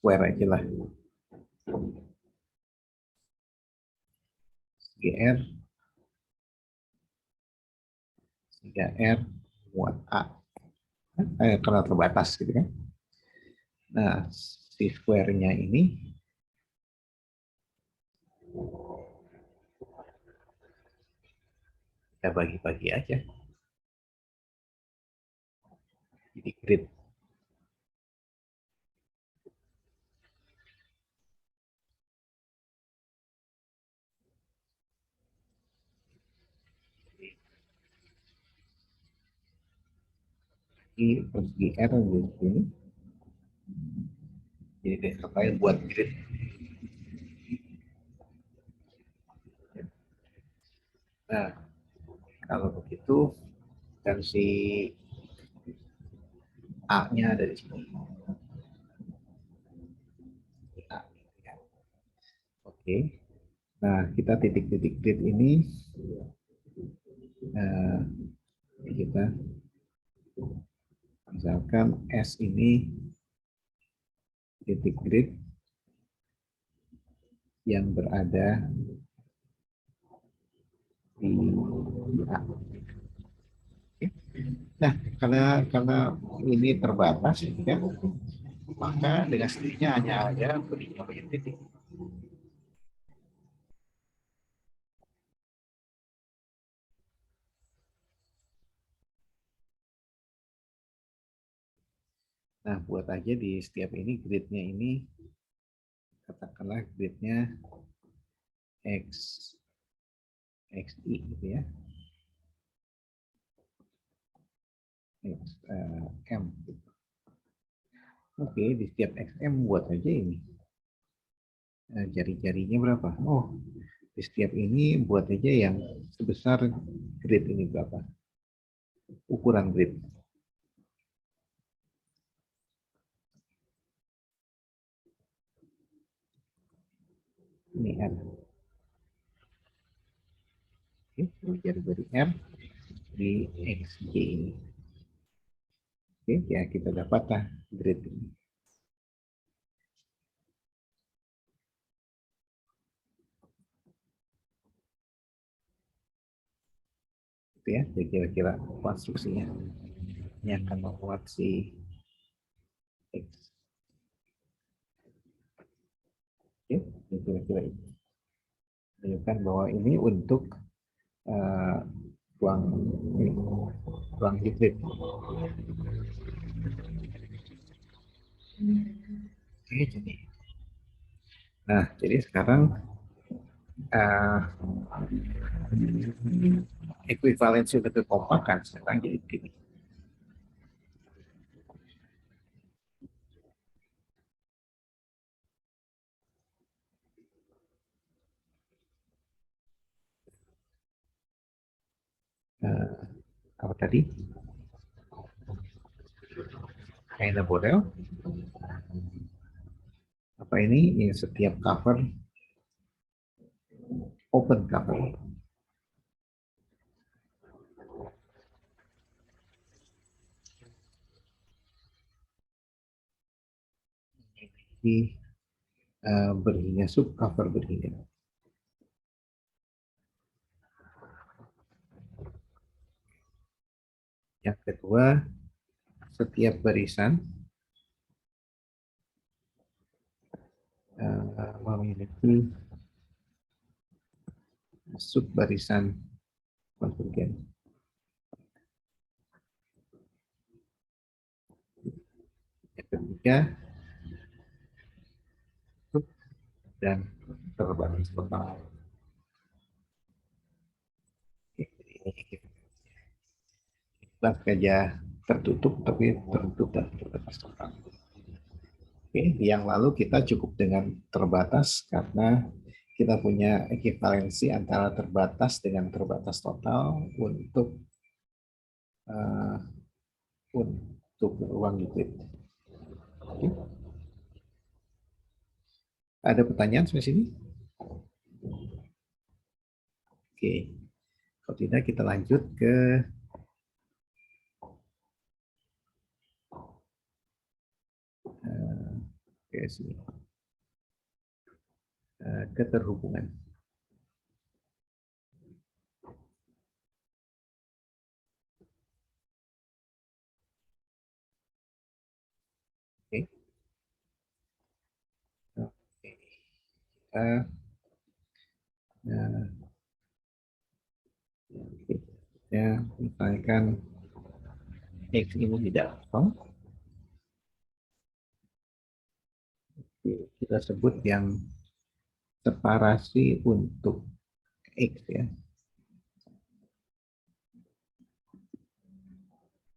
Square aja lah. GR 3R muat A. Karena terbatas gitu kan. Nah, si square-nya ini kita bagi-bagi aja. Jadi grid. Ini persegi R di sini. Jadi kita buat grid. Nah, kalau begitu dan si A-nya ada di sini. A, ya. Oke. Nah, kita titik-titik grid ini kita misalkan S ini titik grid yang berada di A. Nah, karena ini terbatas, ya, maka dengan sendirinya hanya ada berinya banyak titik. Nah, buat aja di setiap ini gridnya ini, katakanlah gridnya X, XI gitu ya. X, M. Oke, di setiap XM buat aja ini. Jari-jarinya berapa? Oh, di setiap ini buat aja yang sebesar grid ini berapa? Ukuran grid. Ini R. Oke, jari-jari R di XJ ini. Oke, ya kita dapatlah grid ini. Itu ya, kira-kira konstruksinya. Ini akan membuat si X. Oke, kira-kira itu. Menunjukkan bahwa ini untuk ruang ini, ruang Euclid. Oke, jadi sekarang ekuivalensi untuk kekompakan sekarang jadi begini. Apa tadi? Kayak model. Apa ini? Yang setiap cover open cover. Ini berhingga subcover berhingga. Yang kedua, setiap barisan memiliki subbarisan konvergen. Yang ketiga, sub dan terbatas total. Bukan saja tertutup, tapi tertutup dan terbatas total. Oke, yang lalu kita cukup dengan terbatas karena kita punya ekivalensi antara terbatas dengan terbatas total uh, untuk ruang Euclid. Oke. Ada pertanyaan sampai sini? Oke, kalau tidak kita lanjut ke sini, keterhubungan. Oke. Oke. Kita ya, misalkan X ini tidak kosong, kita sebut yang separasi untuk X ya.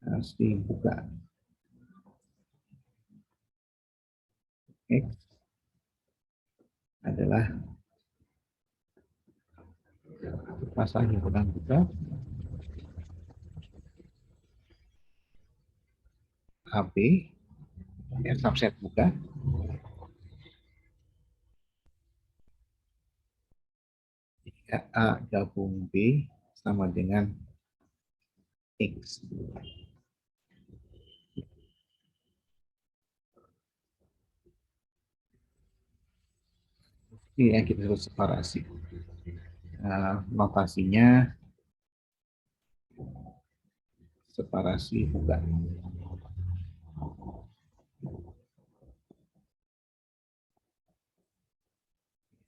Harus dibuka. X adalah pasang himpunan buka AB ya, subset buka jika A gabung B sama dengan X. Ini yang kita sebut separasi. Notasinya separasi buka.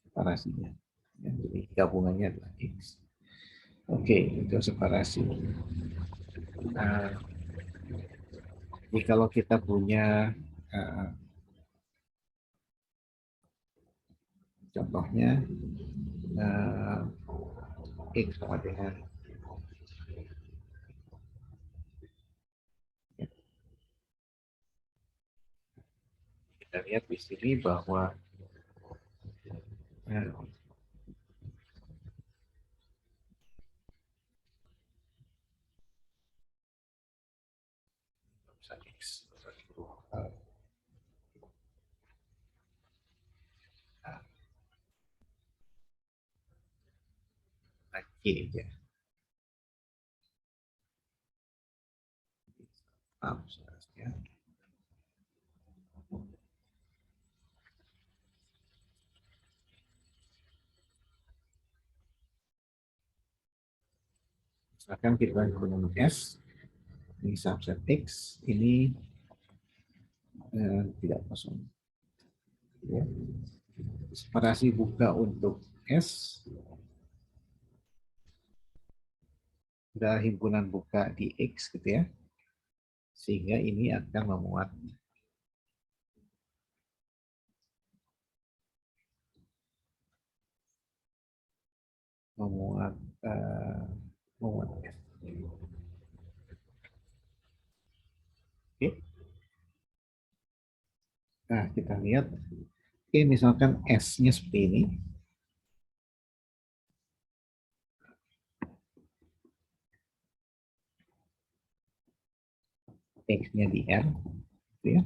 Separasinya. Ya, jadi gabungannya adalah X. Oke, itu separasi. Jadi kalau kita punya contohnya X sama dengan kita lihat di sini bahwa X ya. Ya. Misalkan kita gunakan S, Ini subset X, ini tidak kosong. Ya. Separasi buka untuk S adalah himpunan buka di X gitu ya. Sehingga ini akan memuat memuat memuat S. Oke. Nah, kita lihat. Oke, misalkan S-nya seperti ini. X-nya di R. Gitu ya.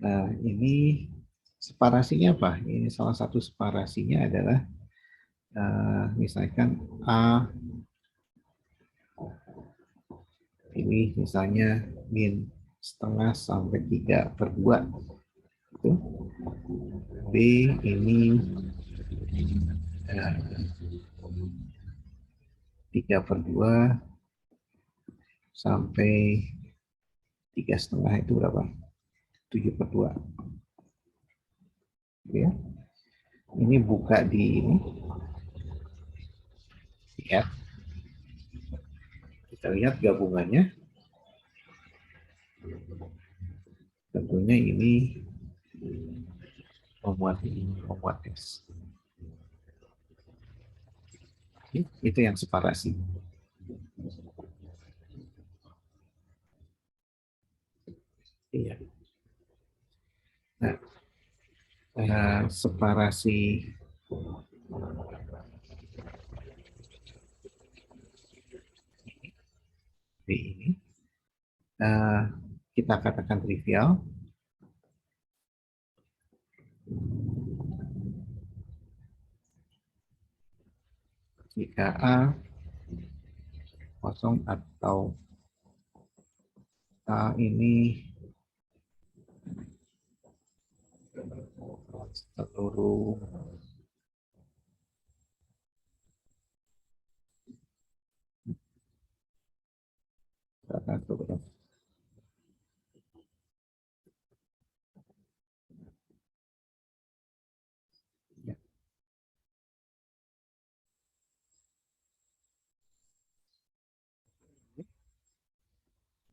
Nah, ini separasinya apa? Ini salah satu separasinya adalah misalkan A ini misalnya min setengah sampai 3/2. Gitu. B ini 3/2 sampai 3,5 itu berapa? 7/2. Ya. Ini buka di ini. Ya. Kita lihat gabungannya. Tentunya ini memuat S. Itu yang separasi. Iya. Nah, separasi B ini kita katakan trivial. Jika A kosong atau A ini seluruh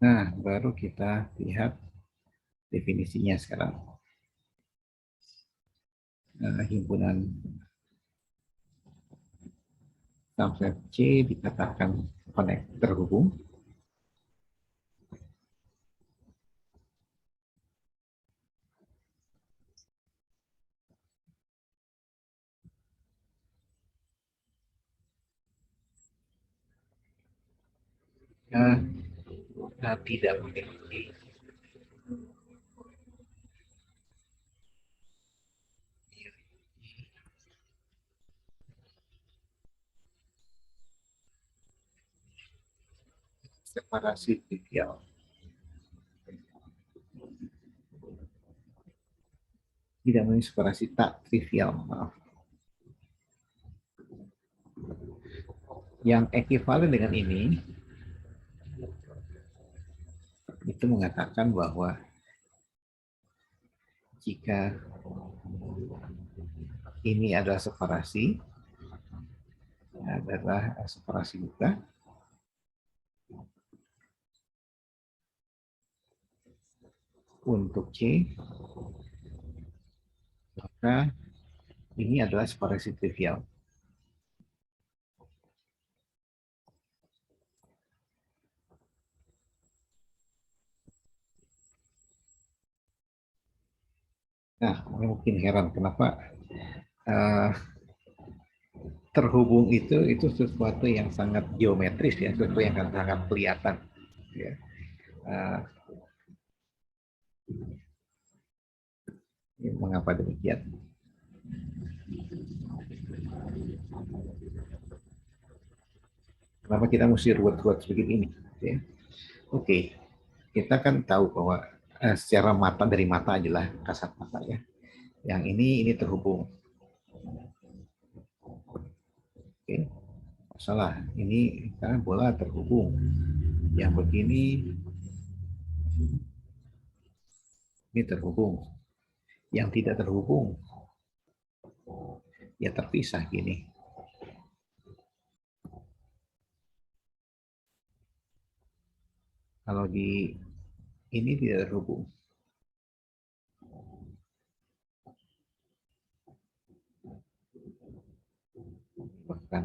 Nah, baru kita lihat definisinya sekarang. Himpunan subset C dikatakan terhubung. Tidak memiliki separasi trivial. Tidak memiliki separasi tak trivial, maaf. Yang ekivalen dengan ini itu mengatakan bahwa jika ini adalah separasi buka, untuk C, maka ini adalah separasi trivial. Nah, mungkin heran kenapa terhubung itu sesuatu yang sangat geometris ya, sesuatu yang sangat kelihatan. Ya. Mengapa demikian? Kenapa kita mesti ruwet-ruwet seperti ini? Ya. Oke, kita kan tahu bahwa secara mata dari mata adalah kasat mata ya. Yang ini terhubung. Oke, salah. Ini karena bola terhubung. Yang begini ini terhubung. Yang tidak terhubung ya terpisah gini. Kalau di ini tidak terhubung. Bahkan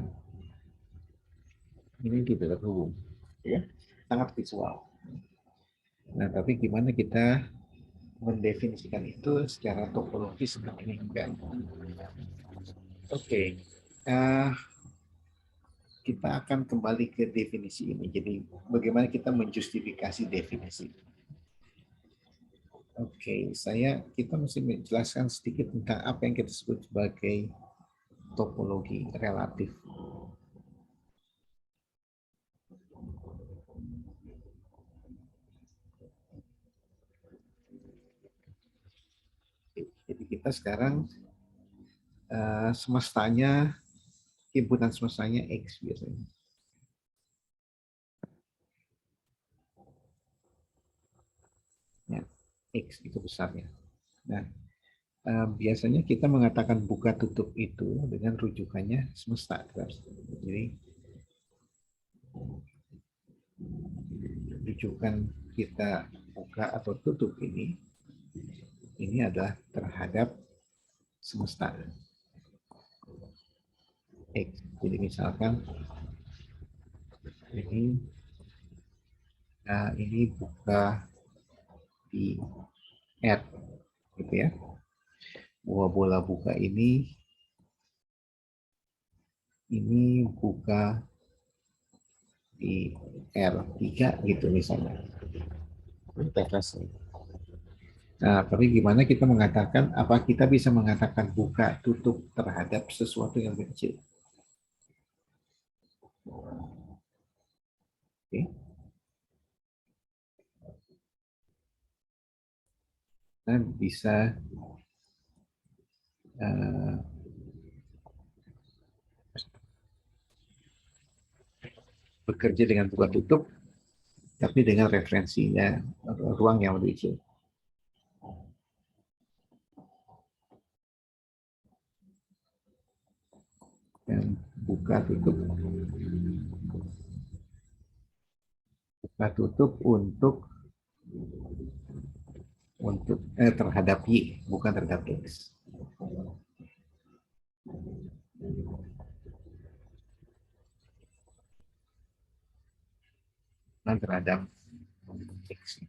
ini tidak terhubung. Ya, sangat visual. Nah, tapi gimana kita mendefinisikan itu secara topologis ini enggak. Oke. Kita akan kembali ke definisi ini. Jadi bagaimana kita menjustifikasi definisi. Oke, kita mesti menjelaskan sedikit tentang apa yang kita sebut sebagai topologi relatif. Jadi kita sekarang semestanya, himpunan semestanya X biasanya. Ya, X itu besarnya. Nah, biasanya kita mengatakan buka tutup itu dengan rujukannya semesta. Jadi rujukan kita buka atau tutup ini adalah terhadap semesta X. Jadi misalkan ini buka di R, gitu ya. Bola buka ini buka di R3 gitu misalnya. Nah, tapi gimana kita mengatakan, apa kita bisa mengatakan buka tutup terhadap sesuatu yang kecil? Oke. Nah, bisa bekerja dengan buka tutup, tapi dengan referensinya ruang yang lebih kecil. Dan buka tutup untuk terhadap Y, bukan terhadap X. Dan terhadap X.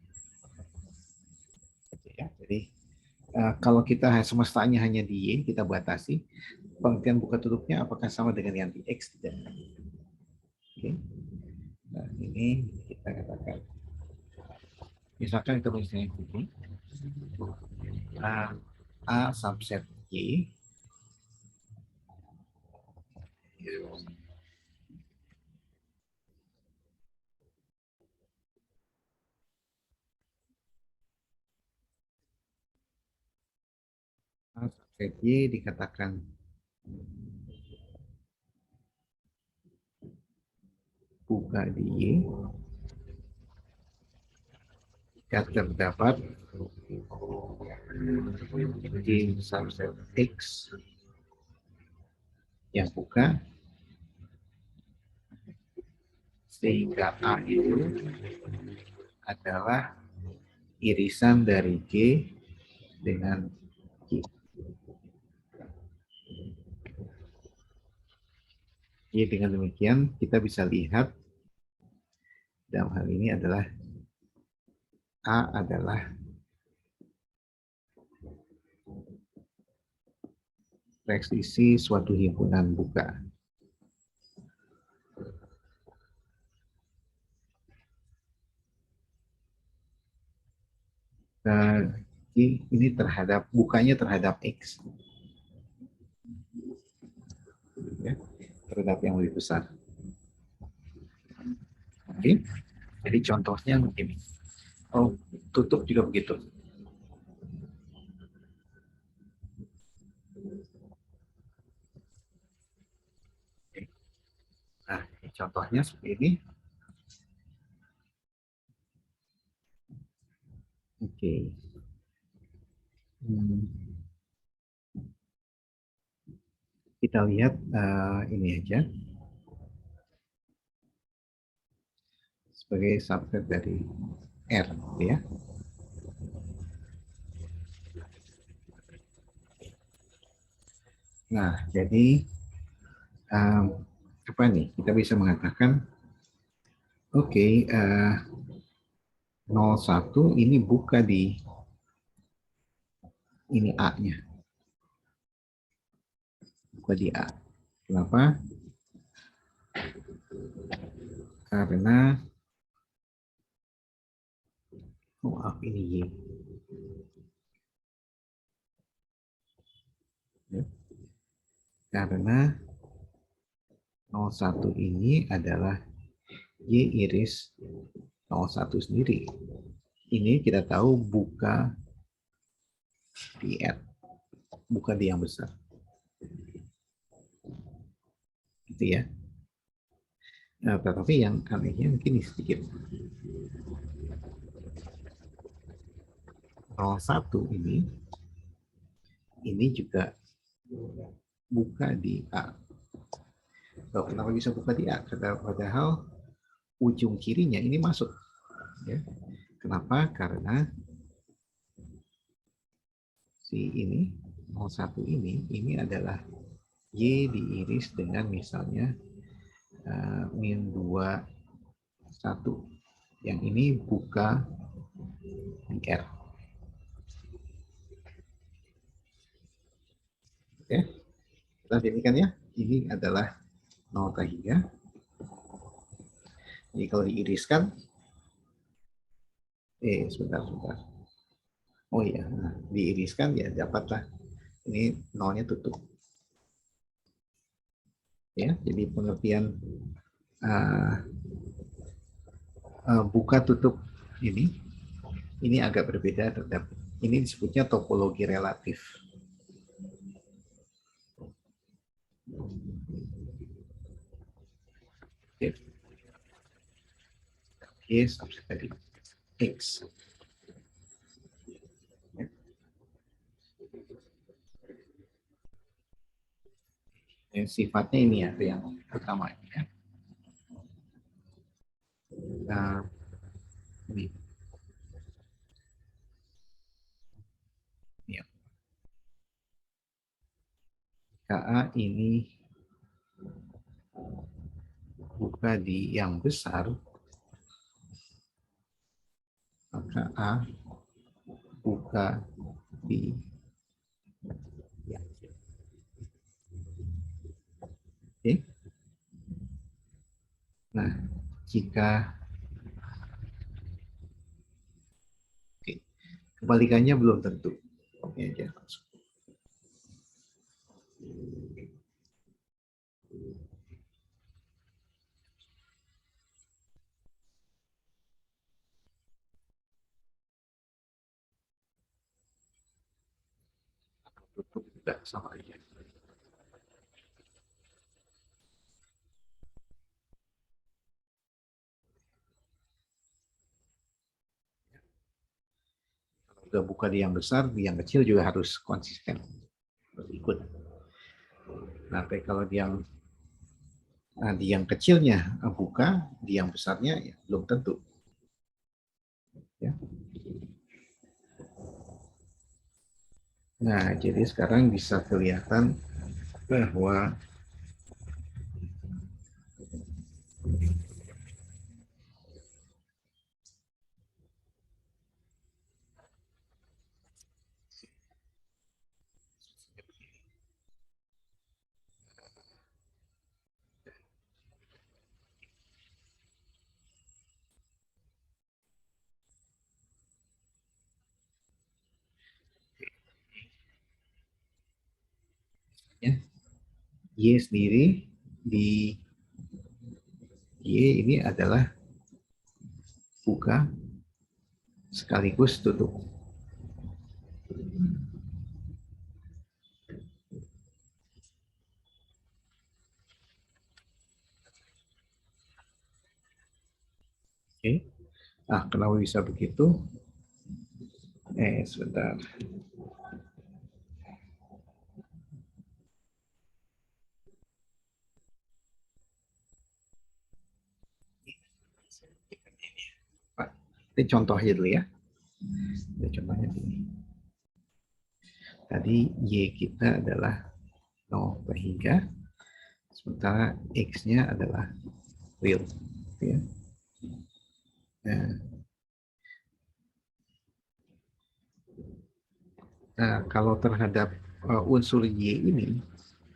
Jadi kalau kita semestanya hanya di Y, kita batasi, pengertian buka tutupnya apakah sama dengan yang di X? Tidak. Oke. Nah, ini kita katakan. Misalkan kita misalnya ini, A subset Y A subset Y dikatakan buka di Y jika terdapat di subset X yang buka sehingga A itu adalah irisan dari G dengan G. Jadi dengan demikian kita bisa lihat dalam hal ini adalah A adalah reksisi suatu himpunan buka. Ini terhadap bukanya terhadap X, ya, terhadap yang lebih besar. Oke, jadi contohnya begini. Oh, tutup juga begitu. Nah, contohnya seperti ini. Kita lihat ini aja sebagai subset dari R, ya. Nah, jadi apa nih? Kita bisa mengatakan, oke, 01 ini buka di ini A-nya. Buka di A. Kenapa? Karena maaf ini Y. Ya. Karena 01 ini adalah Y iris 01 sendiri. Ini kita tahu buka di R, buka di yang besar. Gitu ya. Nah, tetapi yang anehnya mungkin sedikit. 01 ini juga buka di A. Loh, kenapa bisa buka di A? Padahal ujung kirinya ini masuk. Ya. Kenapa? Karena si ini 01 ini adalah Y diiris dengan misalnya min 2 1. Yang ini buka di R. Oke. Kita jadikan ya. Ini adalah 0,3. Jadi kalau diiriskan, sebentar. Oh iya, nah, diiriskan ya dapatlah ini nolnya tutup. Ya, jadi pengertian buka tutup ini agak berbeda terhadap ini disebutnya topologi relatif. Y subset dari X. Sifatnya ini ya, yang pertama ya. Nah, ini. Ya. KA ini buka di yang besar, maka A buka di yang kecil. Oke. Nah, jika kebalikannya belum tentu. Oke aja langsung. Tutup juga sama aja. Kalau udah buka di yang besar, di yang kecil juga harus konsisten, harus ikut. Nah, tapi kalau di yang kecilnya buka, di yang besarnya ya, belum tentu. Ya. Nah, jadi sekarang bisa kelihatan bahwa ya, Y sendiri di Y ini adalah buka sekaligus tutup. Oke. Nah, kenapa bisa begitu? Sebentar. Ini contohnya dulu ya. Ini contohnya dulu. Tadi Y kita adalah 0/3, sementara X-nya adalah real. Ya. Nah, kalau terhadap unsur Y ini,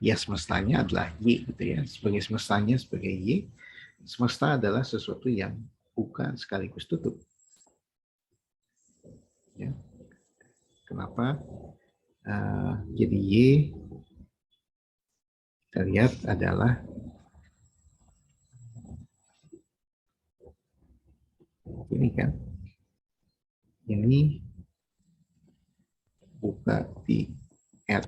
ya semestanya adalah Y gitu ya. Sebagai semestanya sebagai Y, semesta adalah sesuatu yang bukan sekaligus tutup. Ya. Kenapa? Jadi Y kita lihat adalah ini kan, ini buka di R.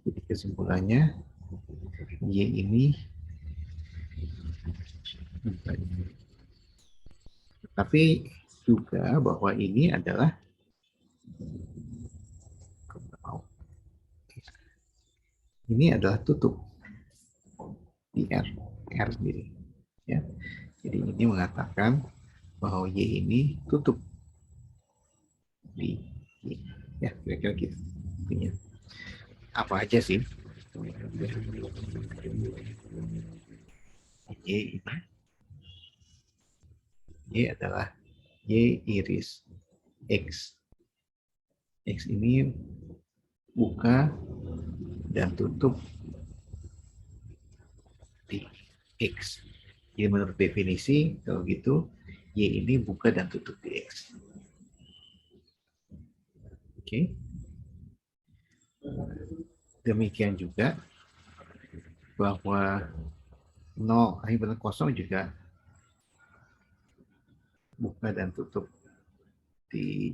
Jadi kesimpulannya Y ini buka ini. Tapi juga bahwa ini adalah tutup di R sendiri. Ya. Jadi ini mengatakan bahwa Y ini tutup di Y. Ya, kira-kira gitu. Apa aja sih? Y adalah Y iris X. X ini buka dan tutup di X. Jadi menurut definisi, kalau gitu, Y ini buka dan tutup di X. Oke. Demikian juga bahwa 0 benar kosong juga buka dan tutup di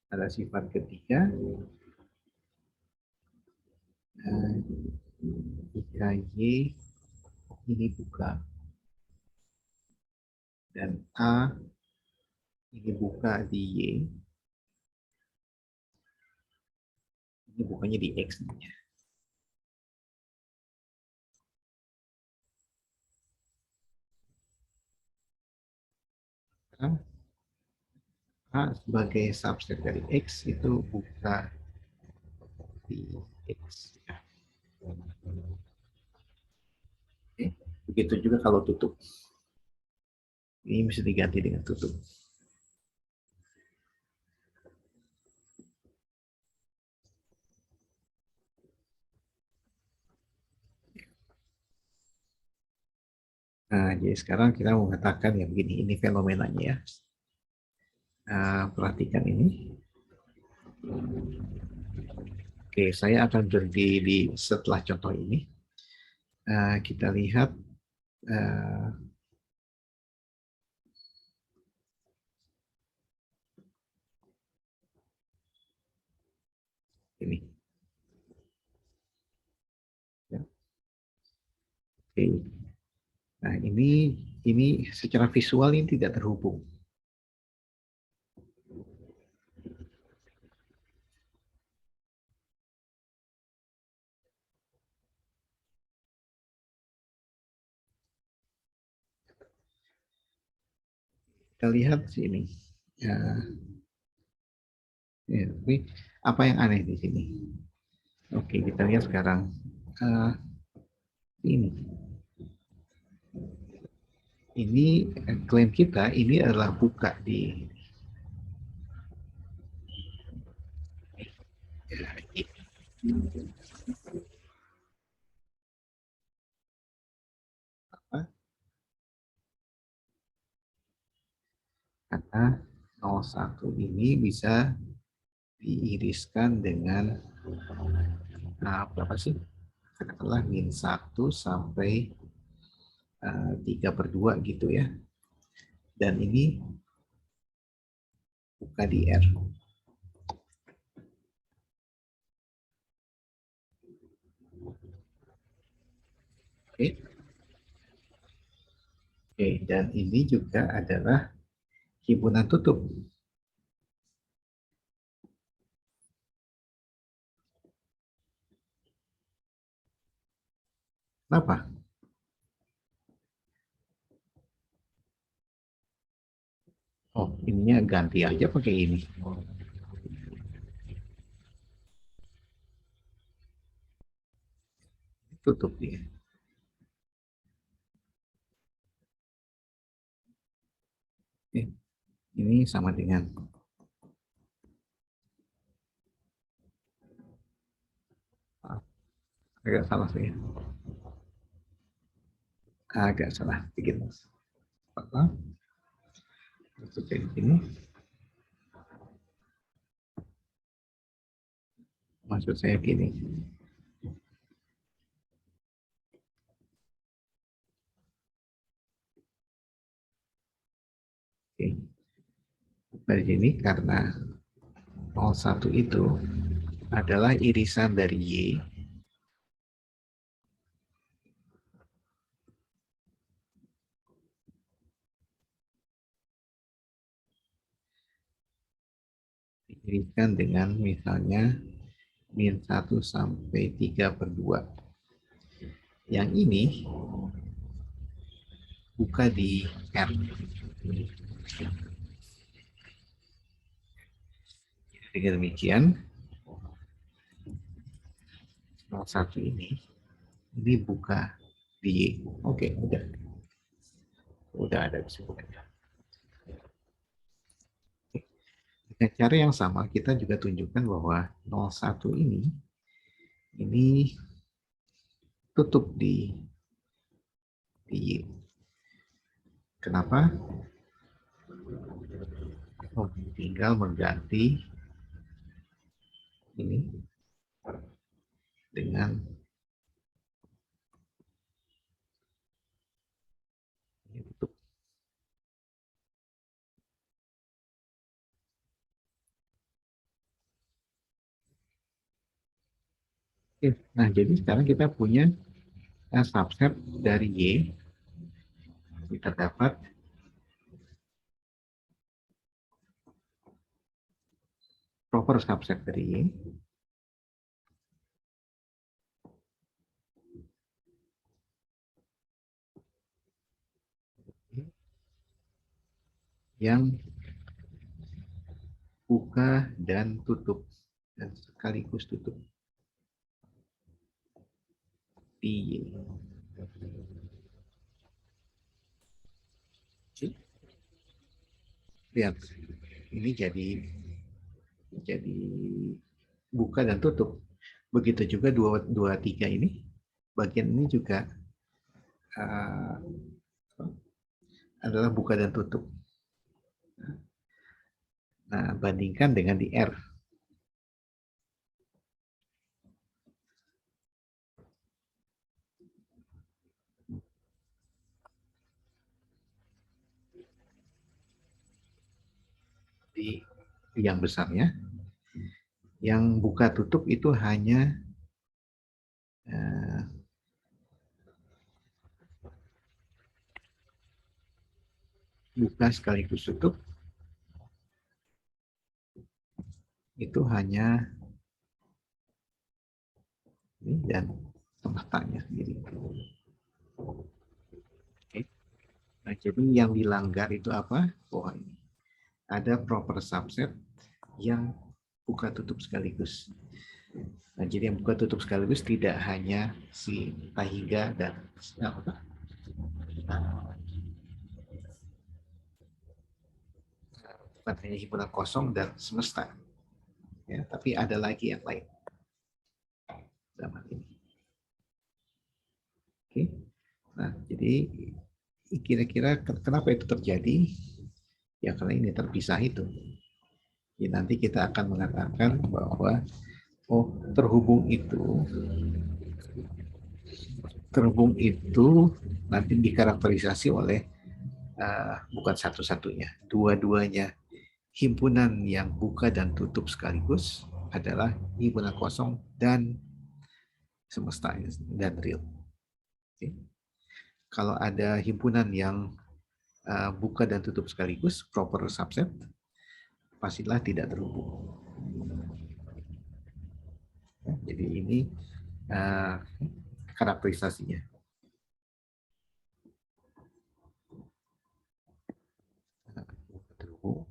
ada sifat ketiga, jika Y ini buka dan A ini buka di Y, ini bukanya di X nya. A sebagai subset dari X itu buka di X. Oke. Begitu juga kalau tutup. Ini bisa diganti dengan tutup. Nah, jadi sekarang kita mengatakan yang begini, ini fenomenanya ya. Perhatikan ini. Oke, saya akan berdiri setelah contoh ini. Kita lihat ini. Ya. Oke. Nah, ini secara visual ini tidak terhubung. Kita lihat sini. Tapi apa yang aneh di sini? Oke, kita lihat sekarang. Ini klaim kita ini adalah buka di karena 01 ini bisa diiriskan dengan berapa sih? Katakanlah min 1 sampai 3/2 gitu ya. Dan ini buka di R. Oke. Oke, dan ini juga adalah himpunan tutup. Kenapa? Oh, ininya ganti aja pakai ini. Tutup dia. Oke. Ini sama dengan agak salah saya. Agak salah sedikit. Apa? Seperti ini. Maksud saya gini. Oke. Dari sini karena 01 itu adalah irisan dari Y. Diirikan dengan misalnya min 1 sampai 3/2. Yang ini buka di R. Dengan demikian, 01 ini buka di Y. Oke, udah. Udah ada disebutnya. Dengan cara yang sama, kita juga tunjukkan bahwa 01 ini tutup di Y. Kenapa? Oh, tinggal mengganti ini dengan ini tutup. Oke, nah jadi sekarang kita punya subset dari Y. Kita dapat proper subset dari Y. Yang buka dan tutup dan sekaligus tutup di Y. Lihat, ini jadi buka dan tutup. Begitu juga 2, 3 ini, bagian ini juga adalah buka dan tutup. Nah, bandingkan dengan di R. Di yang besarnya, yang buka tutup itu hanya buka sekaligus tutup, itu hanya ini dan semestanya sendiri. Oke. Nah, jadi yang dilanggar itu apa? Oh, ini ada proper subset yang buka tutup sekaligus. Nah, jadi yang buka tutup sekaligus tidak hanya si Tahiga dan bukan hanya himpunan kosong dan semesta, ya, tapi ada lagi yang lain zaman ini. Oke, nah jadi kira-kira kenapa itu terjadi? Ya karena ini terpisah itu. Ya, nanti kita akan mengatakan bahwa terhubung itu nanti dikarakterisasi oleh bukan satu-satunya, dua-duanya himpunan yang buka dan tutup sekaligus adalah himpunan kosong dan semesta dan real. Oke. Kalau ada himpunan yang buka dan tutup sekaligus, proper subset, pastilah tidak terhubung. Jadi ini karakterisasinya. Terhubung.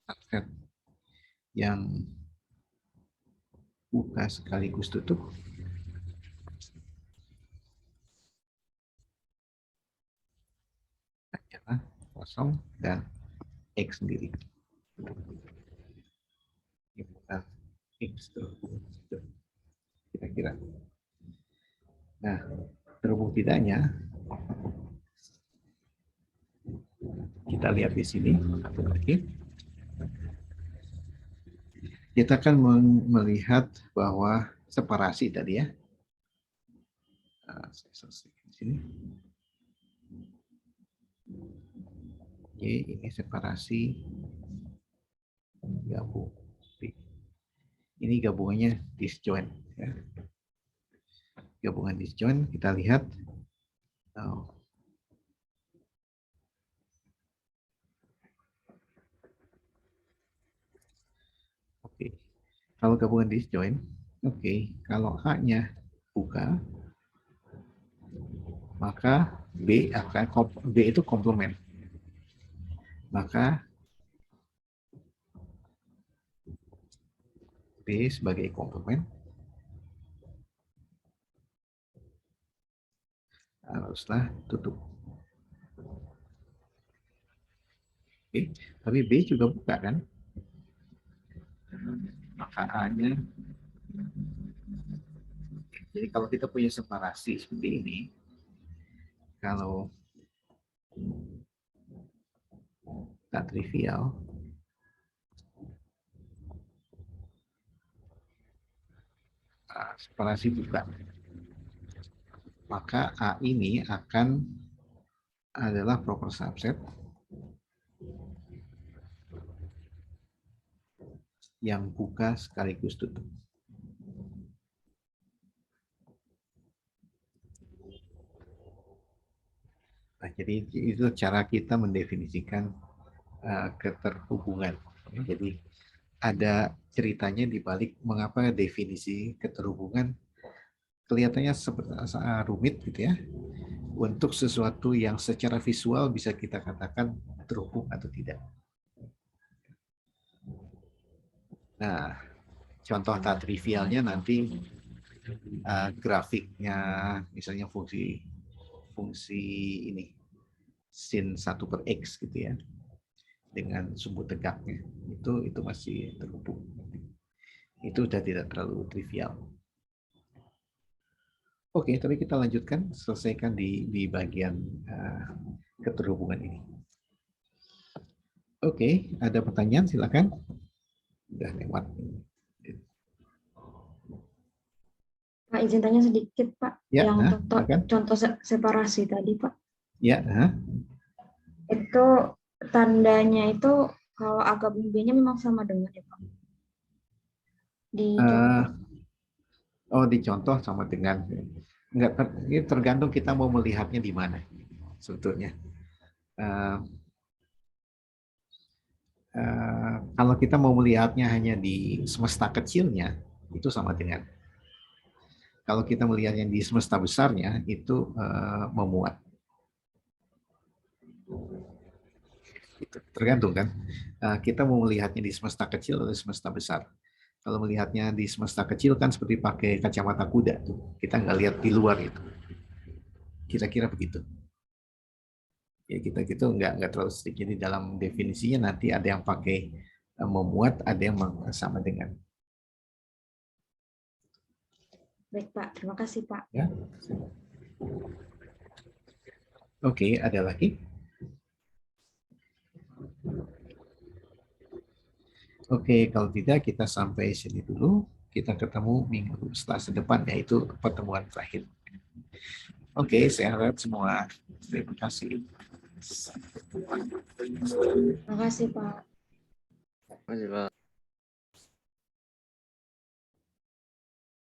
Subset yang buka sekaligus tutup adalah kosong dan X sendiri. Bukan X terhubung. Kira-kira. Nah, terhubung tidaknya, kita lihat di sini, satu lagi. Kita akan melihat bahwa separasi tadi ya. Saya selesaikan di sini. Oke, ini separasi gabung. Ini gabungannya disjoint. Ya. Gabungan disjoint kita lihat. Oke, kalau gabungan disjoint, oke, kalau A-nya buka, maka B itu komplement. Maka B sebagai komplement haruslah tutup. Oke, tapi B juga buka kan? Maka A-nya. Jadi kalau kita punya separasi seperti ini, kalau tak trivial, separasi buka, maka A ini akan adalah proper subset yang buka sekaligus tutup. Nah, jadi itu cara kita mendefinisikan keterhubungan. Jadi ada ceritanya di balik mengapa definisi keterhubungan kelihatannya rumit gitu ya, untuk sesuatu yang secara visual bisa kita katakan terhubung atau tidak. Nah, contoh tak trivialnya nanti grafiknya, misalnya fungsi ini sin 1/x gitu ya, dengan sumbu tegaknya, itu masih terhubung. Itu sudah tidak terlalu trivial. Oke, tapi kita lanjutkan, selesaikan di bagian keterhubungan ini. Oke, ada pertanyaan silakan. Udah lewat. Pak, izin tanya sedikit, Pak. Ya, yang contoh separasi tadi, Pak. Ya. Itu tandanya itu kalau A gabung B-nya memang sama dengan ya, Pak? Di contoh. Di contoh sama dengan. Enggak, ini tergantung kita mau melihatnya di mana sebetulnya. Kalau kita mau melihatnya hanya di semesta kecilnya, itu sama dengan. Kalau kita melihatnya di semesta besarnya, itu memuat. Tergantung kan. Kita mau melihatnya di semesta kecil atau semesta besar. Kalau melihatnya di semesta kecil kan seperti pakai kacamata kuda tuh. Kita nggak lihat di luar itu. Kira-kira begitu. Ya kita gitu nggak terlalu sedikit. Jadi dalam definisinya nanti ada yang pakai memuat, ada yang sama dengan. Baik Pak, terima kasih Pak. Ya. Oke, ada lagi? Oke, kalau tidak kita sampai sini dulu. kita ketemu minggu setelah depan, yaitu pertemuan terakhir. Oke, saya harap semua. Terima kasih. Terima kasih, Pak. Terima kasih, Pak.